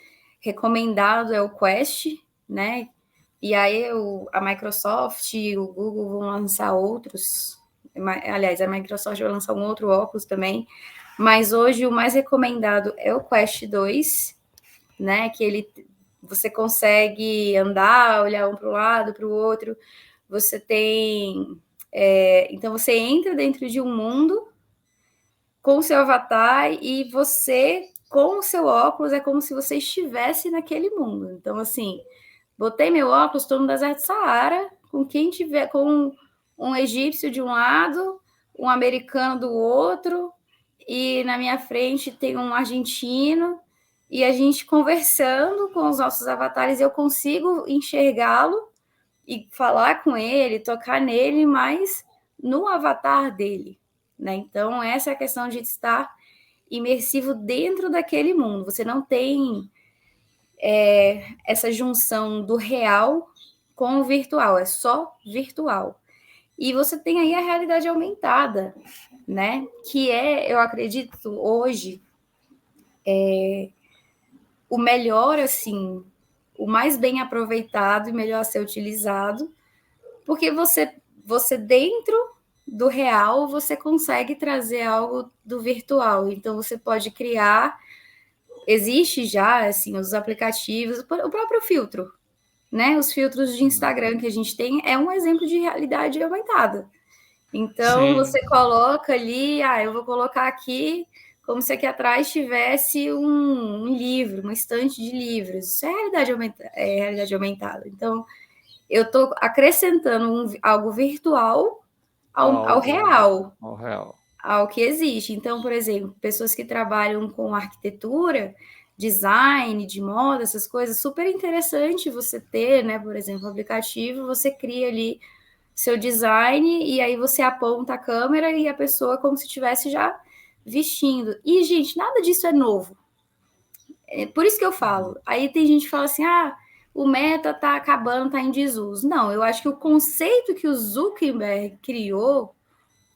S2: recomendado é o Quest, né? E aí a Microsoft e o Google vão lançar outros. Aliás, a Microsoft vai lançar um outro óculos também. Mas hoje o mais recomendado é o Quest 2, né? Que você consegue andar, olhar um para o lado, para o outro. Você tem. Então você entra dentro de um mundo com o seu avatar e você, com o seu óculos, é como se você estivesse naquele mundo. Então, assim, botei meu óculos, estou no deserto do Saara, com quem tiver, com um egípcio de um lado, um americano do outro, e na minha frente tem um argentino, e a gente conversando com os nossos avatares, eu consigo enxergá-lo e falar com ele, tocar nele, mas no avatar dele, né? Então, essa é a questão de estar imersivo dentro daquele mundo. Você não tem essa junção do real com o virtual, é só virtual. E você tem aí a realidade aumentada, né? Que eu acredito, hoje, o melhor, assim, o mais bem aproveitado e melhor a ser utilizado, porque você dentro do real, você consegue trazer algo do virtual. Então, você pode criar, existe já, assim, os aplicativos, o próprio filtro, né? Os filtros de Instagram que a gente tem é um exemplo de realidade aumentada. Então,
S1: Sim,
S2: você coloca ali, eu vou colocar aqui como se aqui atrás tivesse um livro, uma estante de livros. Isso é realidade aumentada. Então, eu estou acrescentando algo virtual ao real,
S1: ao real.
S2: ao que existe. Então, por exemplo, pessoas que trabalham com arquitetura, design, de moda, essas coisas, super interessante você ter, né? Por exemplo, um aplicativo, você cria ali seu design e aí você aponta a câmera e a pessoa como se estivesse já vestindo. E, gente, nada disso é novo. É por isso que eu falo. Aí tem gente que fala assim: o meta tá acabando, tá em desuso. Não, eu acho que o conceito que o Zuckerberg criou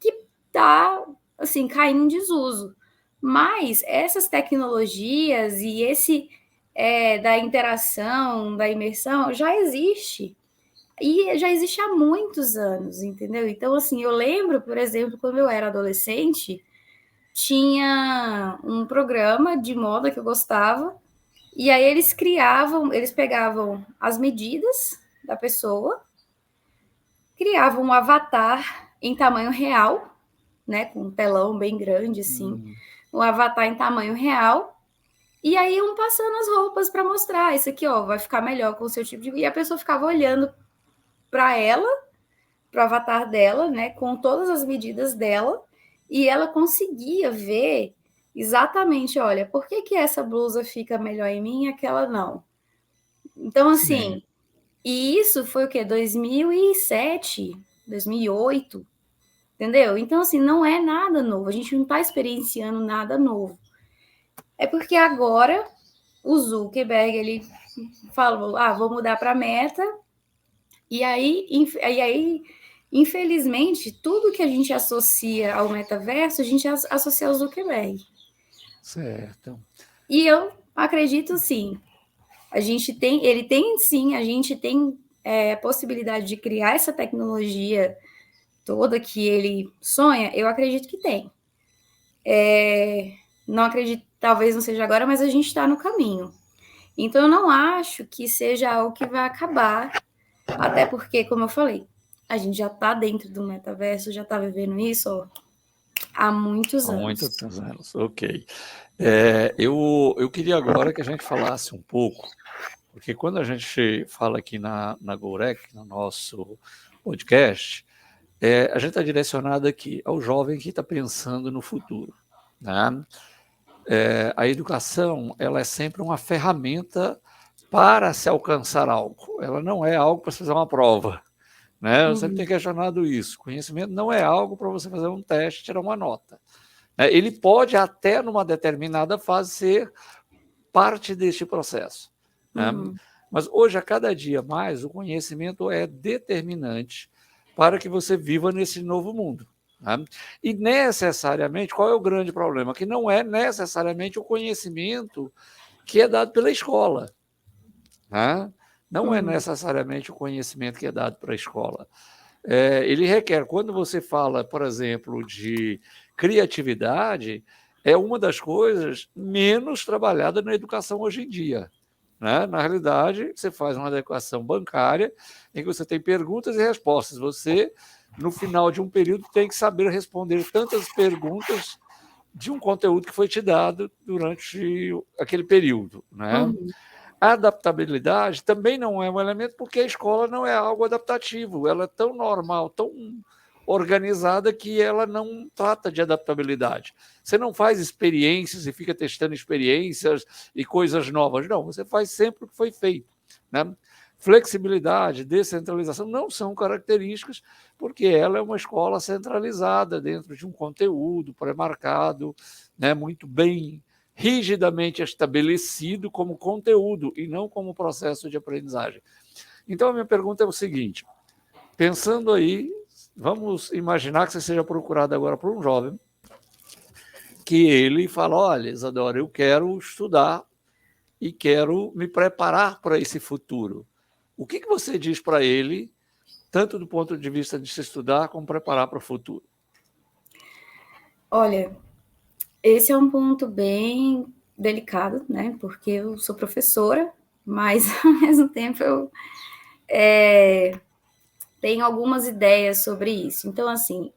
S2: que tá assim caindo em desuso. Mas essas tecnologias e esse da interação, da imersão, já existe. E já existe há muitos anos, entendeu? Então, assim, eu lembro, por exemplo, quando eu era adolescente, tinha um programa de moda que eu gostava, e aí eles pegavam as medidas da pessoa, criavam um avatar em tamanho real, né, com um telão bem grande, assim, um avatar em tamanho real, e aí iam passando as roupas para mostrar, isso aqui, ó, vai ficar melhor com o seu tipo de... E a pessoa ficava olhando para ela, para o avatar dela, né, com todas as medidas dela, e ela conseguia ver exatamente, olha, por que que essa blusa fica melhor em mim e aquela não? Então,
S1: Sim.
S2: assim, e isso foi o quê? 2007, 2008, entendeu? Então, assim, não é nada novo, a gente não está experienciando nada novo. É porque agora o Zuckerberg, ele falou, vou mudar para Meta, e aí, infelizmente, tudo que a gente associa ao metaverso, a gente associa ao Zuckerberg.
S1: Certo.
S2: E eu acredito sim. A gente tem a possibilidade de criar essa tecnologia toda que ele sonha, eu acredito que tem. Não acredito, talvez não seja agora, mas a gente está no caminho. Então, eu não acho que seja algo que vai acabar, até porque, como eu falei, a gente já está dentro do metaverso, já está vivendo isso há muitos
S1: Há
S2: anos.
S1: muitos anos, ok. Eu queria agora que a gente falasse um pouco, porque quando a gente fala aqui na Gorec, no nosso podcast, a gente está direcionado aqui ao jovem que está pensando no futuro, né? A educação, ela é sempre uma ferramenta para se alcançar algo. Ela não é algo para se fazer uma prova, né? Eu sempre tenho questionado isso. Conhecimento não é algo para você fazer um teste e tirar uma nota. Ele pode até, numa determinada fase, ser parte deste processo. Né? Mas hoje, a cada dia mais, o conhecimento é determinante para que você viva nesse novo mundo. Né? E necessariamente, qual é o grande problema? Que não é necessariamente o conhecimento que é dado pela escola. Né? Não é necessariamente o conhecimento que é dado para a escola. Ele requer, quando você fala, por exemplo, de criatividade, é uma das coisas menos trabalhada na educação hoje em dia. Né? Na realidade, você faz uma adequação bancária em que você tem perguntas e respostas. Você, no final de um período, tem que saber responder tantas perguntas de um conteúdo que foi te dado durante aquele período. Né? A adaptabilidade também não é um elemento, porque a escola não é algo adaptativo, ela é tão normal, tão organizada, que ela não trata de adaptabilidade. Você não faz experiências e fica testando experiências e coisas novas, não, você faz sempre o que foi feito. Né? Flexibilidade, descentralização não são características, porque ela é uma escola centralizada dentro de um conteúdo pré-marcado, né, muito bem rigidamente estabelecido como conteúdo e não como processo de aprendizagem. Então, a minha pergunta é o seguinte: pensando aí, vamos imaginar que você seja procurado agora por um jovem, que ele fala: olha, Isadora, eu quero estudar e quero me preparar para esse futuro. O que você diz para ele, tanto do ponto de vista de se estudar como preparar para o futuro?
S2: Olha, esse é um ponto bem delicado, né? Porque eu sou professora, mas ao mesmo tempo eu tenho algumas ideias sobre isso. Então, assim,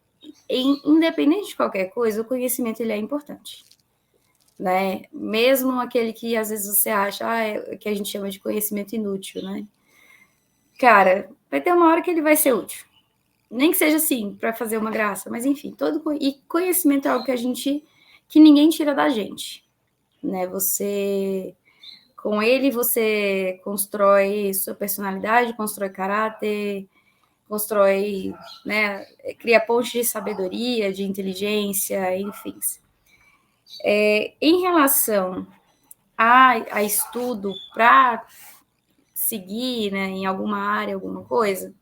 S2: independente de qualquer coisa, o conhecimento ele é importante, né? Mesmo aquele que às vezes você acha, que a gente chama de conhecimento inútil, né? Cara, vai ter uma hora que ele vai ser útil. Nem que seja assim, para fazer uma graça, mas enfim, e conhecimento é algo que ninguém tira da gente, né? Com ele você constrói sua personalidade, constrói caráter, constrói, né, cria pontes de sabedoria, de inteligência, enfim. Em relação a estudo para seguir, né, em alguma área, alguma coisa,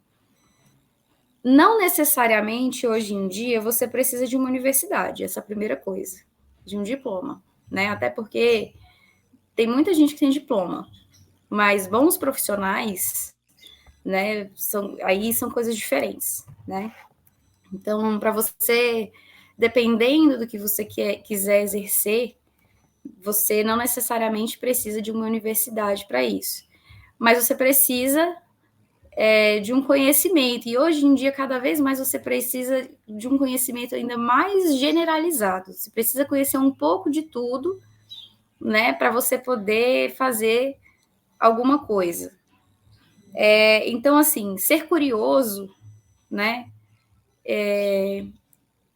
S2: não necessariamente hoje em dia você precisa de uma universidade, essa é a primeira coisa, de um diploma, né? Até porque tem muita gente que tem diploma, mas bons profissionais, né, são coisas diferentes, né? Então, para você, dependendo do que você quiser exercer, você não necessariamente precisa de uma universidade para isso, mas você precisa de um conhecimento, e hoje em dia, cada vez mais você precisa de um conhecimento ainda mais generalizado, você precisa conhecer um pouco de tudo, né, para você poder fazer alguma coisa. Então, assim, ser curioso, né,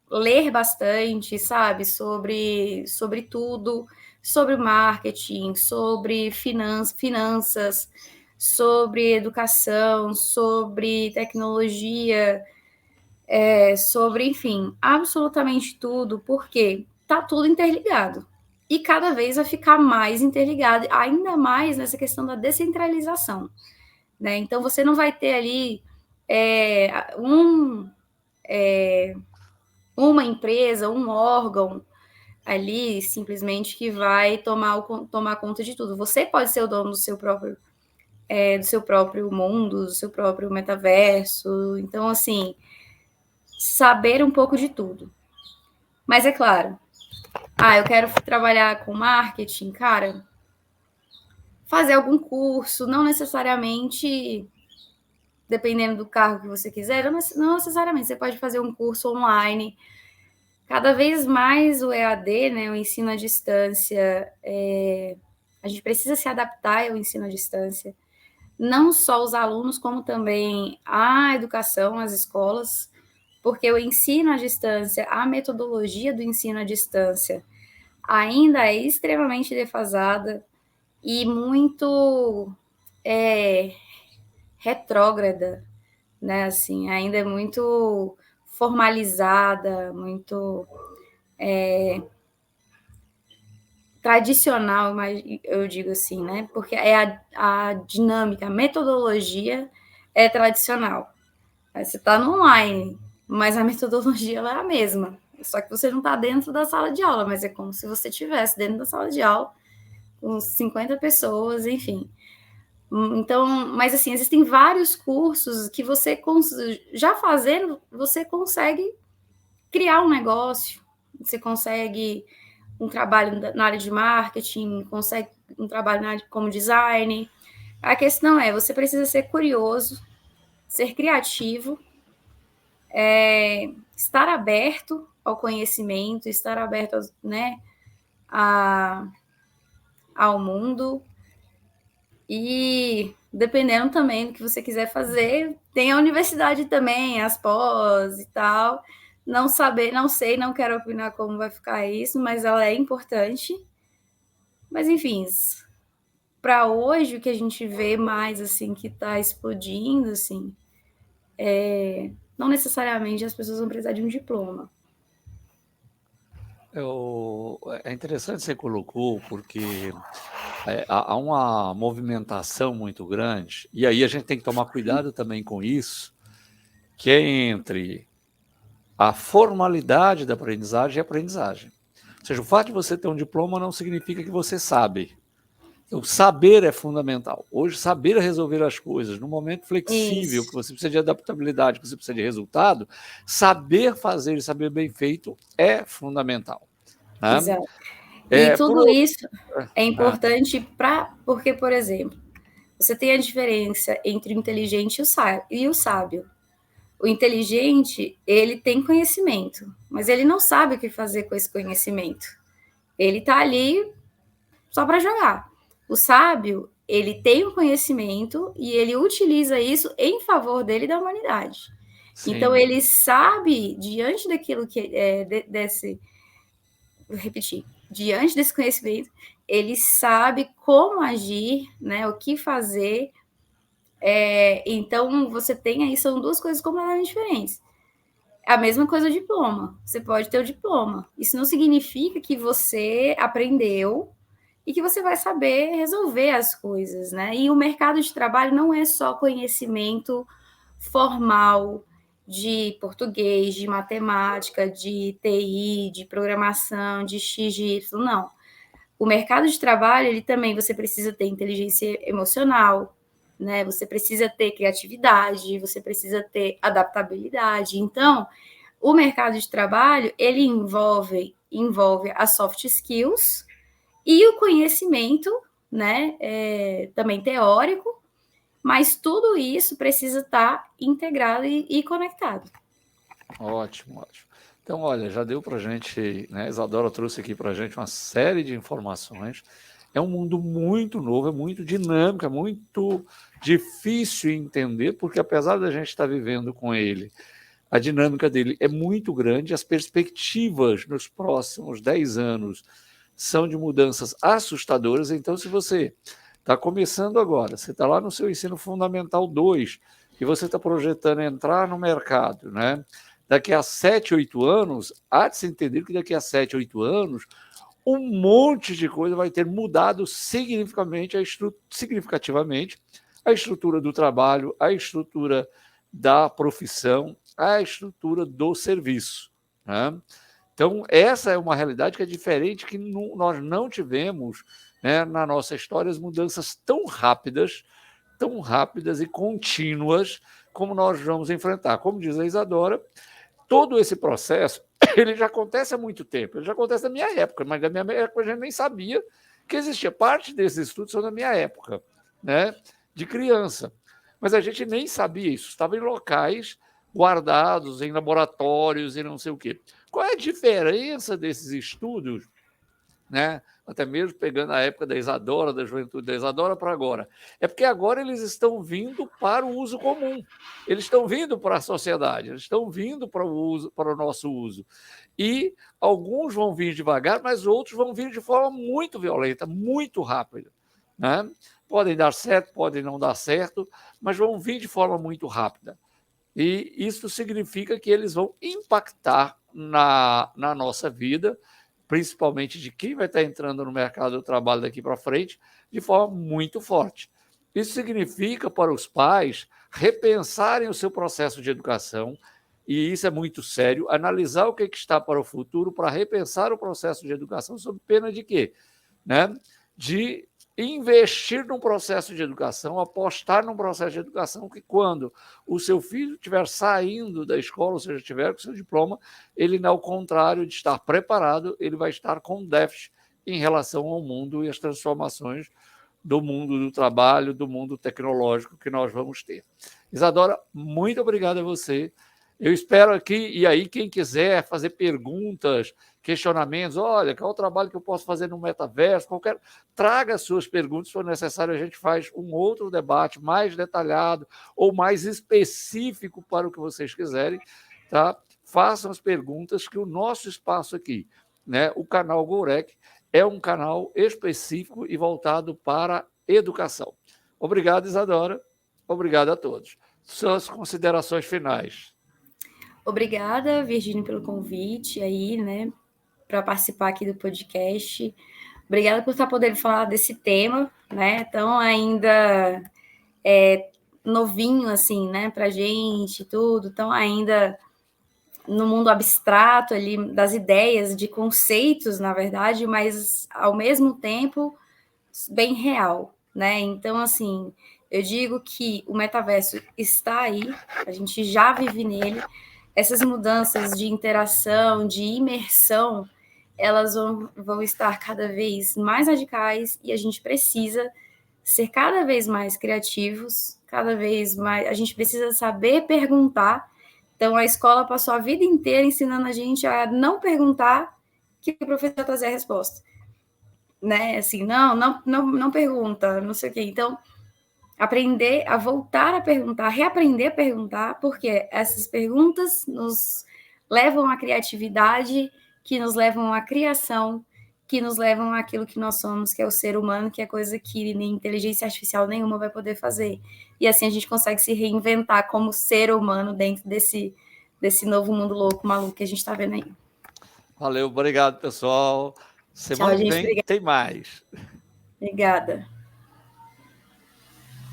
S2: ler bastante, sabe, sobre tudo, sobre marketing, sobre finanças, sobre educação, sobre tecnologia, sobre, enfim, absolutamente tudo, porque tá tudo interligado. E cada vez vai ficar mais interligado, ainda mais nessa questão da descentralização, né? Então, você não vai ter ali uma empresa, um órgão ali simplesmente que vai tomar conta de tudo. Você pode ser o dono do seu próprio mundo, do seu próprio metaverso. Então, assim, saber um pouco de tudo. Mas é claro, eu quero trabalhar com marketing, cara, fazer algum curso, não necessariamente, dependendo do cargo que você quiser, não necessariamente, você pode fazer um curso online. Cada vez mais o EAD, né, o ensino à distância, a gente precisa se adaptar ao ensino à distância, não só os alunos, como também a educação, as escolas, porque o ensino à distância, a metodologia do ensino à distância ainda é extremamente defasada e muito retrógrada, né? Assim, ainda é muito formalizada, muito tradicional, mas eu digo assim, né? Porque a dinâmica, a metodologia é tradicional. Aí você está no online, mas a metodologia ela é a mesma. Só que você não está dentro da sala de aula, mas é como se você estivesse dentro da sala de aula, com 50 pessoas, enfim. Então, mas assim, existem vários cursos que você já fazendo, você consegue criar um negócio, você consegue um trabalho na área de marketing, consegue um trabalho na área como design. A questão é, você precisa ser curioso, ser criativo, estar aberto ao conhecimento, estar aberto, né, ao mundo. E dependendo também do que você quiser fazer, tem a universidade também, as pós e tal. Não saber, não sei, não quero opinar como vai ficar isso, mas ela é importante. Mas enfim, para hoje o que a gente vê mais assim que está explodindo, assim, não necessariamente as pessoas vão precisar de um diploma.
S1: É interessante você colocou, porque há uma movimentação muito grande, e aí a gente tem que tomar cuidado também com isso, que é entre a formalidade da aprendizagem e a aprendizagem. Ou seja, o fato de você ter um diploma não significa que você sabe. O saber é fundamental. Hoje, saber resolver as coisas no momento flexível,
S2: Isso.
S1: que você precisa de adaptabilidade, que você precisa de resultado, saber fazer e saber bem feito é fundamental. Né?
S2: Exato. E tudo isso é
S1: É,
S2: importante porque, por exemplo, você tem a diferença entre o inteligente e o sábio. O inteligente, ele tem conhecimento, mas ele não sabe o que fazer com esse conhecimento. Ele tá ali só para jogar. O sábio, ele tem o conhecimento e ele utiliza isso em favor dele e da humanidade. Então,
S1: sim.
S2: ele sabe, diante daquilo que desse. Vou repetir. Diante desse conhecimento, ele sabe como agir, né, o que fazer. Então, você tem aí, são duas coisas completamente diferentes. A mesma coisa o diploma. Você pode ter o diploma. Isso não significa que você aprendeu e que você vai saber resolver as coisas, né? E o mercado de trabalho não é só conhecimento formal de português, de matemática, de TI, de programação, de X, de Y, não. O mercado de trabalho, ele também, você precisa ter inteligência emocional, né? Você precisa ter criatividade, você precisa ter adaptabilidade. Então, o mercado de trabalho, ele envolve as soft skills e o conhecimento, né, também teórico, mas tudo isso precisa estar integrado e conectado.
S1: Ótimo, ótimo. Então, olha, já deu para a gente, né? Isadora trouxe aqui para a gente uma série de informações. É um mundo muito novo, é muito dinâmico, é muito difícil entender, porque apesar da gente estar vivendo com ele, a dinâmica dele é muito grande, as perspectivas nos próximos 10 anos são de mudanças assustadoras. Então, se você está começando agora, você está lá no seu ensino fundamental 2 e você está projetando entrar no mercado, né? Daqui a 7, 8 anos, há de se entender que daqui a 7, 8 anos, um monte de coisa vai ter mudado significativamente a estrutura do trabalho, a estrutura da profissão, a estrutura do serviço. Né? Então, essa é uma realidade que é diferente, que nós não tivemos, né, na nossa história as mudanças tão rápidas e contínuas como nós vamos enfrentar. Como diz a Isadora, todo esse processo ele já acontece há muito tempo, ele já acontece na minha época, mas na minha época a gente nem sabia que existia. Parte desses estudos são da minha época, né, de criança, mas a gente nem sabia isso, estava em locais guardados, em laboratórios e não sei o quê. Qual é a diferença desses estudos, né? Até mesmo pegando a época da Isadora, da juventude da Isadora para agora. É porque agora eles estão vindo para o uso comum. Eles estão vindo para a sociedade, eles estão vindo para o uso, para o nosso uso. E alguns vão vir devagar, mas outros vão vir de forma muito violenta, muito rápida. Né? Podem dar certo, podem não dar certo, mas vão vir de forma muito rápida. E isso significa que eles vão impactar na nossa vida, principalmente de quem vai estar entrando no mercado do trabalho daqui para frente, de forma muito forte. Isso significa para os pais repensarem o seu processo de educação, e isso é muito sério, analisar o que está para o futuro para repensar o processo de educação, sob pena de quê? Né? De investir num processo de educação, apostar num processo de educação que, quando o seu filho estiver saindo da escola, ou seja, tiver com seu diploma, ele, ao contrário de estar preparado, ele vai estar com déficit em relação ao mundo e às transformações do mundo do trabalho, do mundo tecnológico que nós vamos ter. Isadora, muito obrigado a você. Eu espero aqui, e aí quem quiser fazer perguntas, questionamentos, olha, qual é o trabalho que eu posso fazer no metaverso, qualquer, traga suas perguntas, se for necessário a gente faz um outro debate mais detalhado ou mais específico para o que vocês quiserem, tá? Façam as perguntas que o nosso espaço aqui, né, o canal Gourek, é um canal específico e voltado para educação. Obrigado, Isadora. Obrigado a todos. Suas considerações finais.
S2: Obrigada, Virgínia, pelo convite aí, né, para participar aqui do podcast. Obrigada por estar podendo falar desse tema, né, tão ainda novinho, assim, né, para a gente, tudo, tão ainda no mundo abstrato ali, das ideias, de conceitos, na verdade, mas, ao mesmo tempo, bem real, né? Então, assim, eu digo que o metaverso está aí, a gente já vive nele, essas mudanças de interação, de imersão, elas vão estar cada vez mais radicais e a gente precisa ser cada vez mais criativos, cada vez mais. A gente precisa saber perguntar. Então, a escola passou a vida inteira ensinando a gente a não perguntar, que o professor trazer a resposta. Né? Assim, não pergunta, não sei o quê. Então, aprender a voltar a perguntar, reaprender a perguntar, porque essas perguntas nos levam à criatividade, que nos levam à criação, que nos levam àquilo que nós somos, que é o ser humano, que é coisa que nem inteligência artificial nenhuma vai poder fazer. E assim a gente consegue se reinventar como ser humano dentro desse novo mundo louco, maluco que a gente está vendo aí.
S1: Valeu, obrigado, pessoal. Semana que vem tem mais.
S2: Obrigada.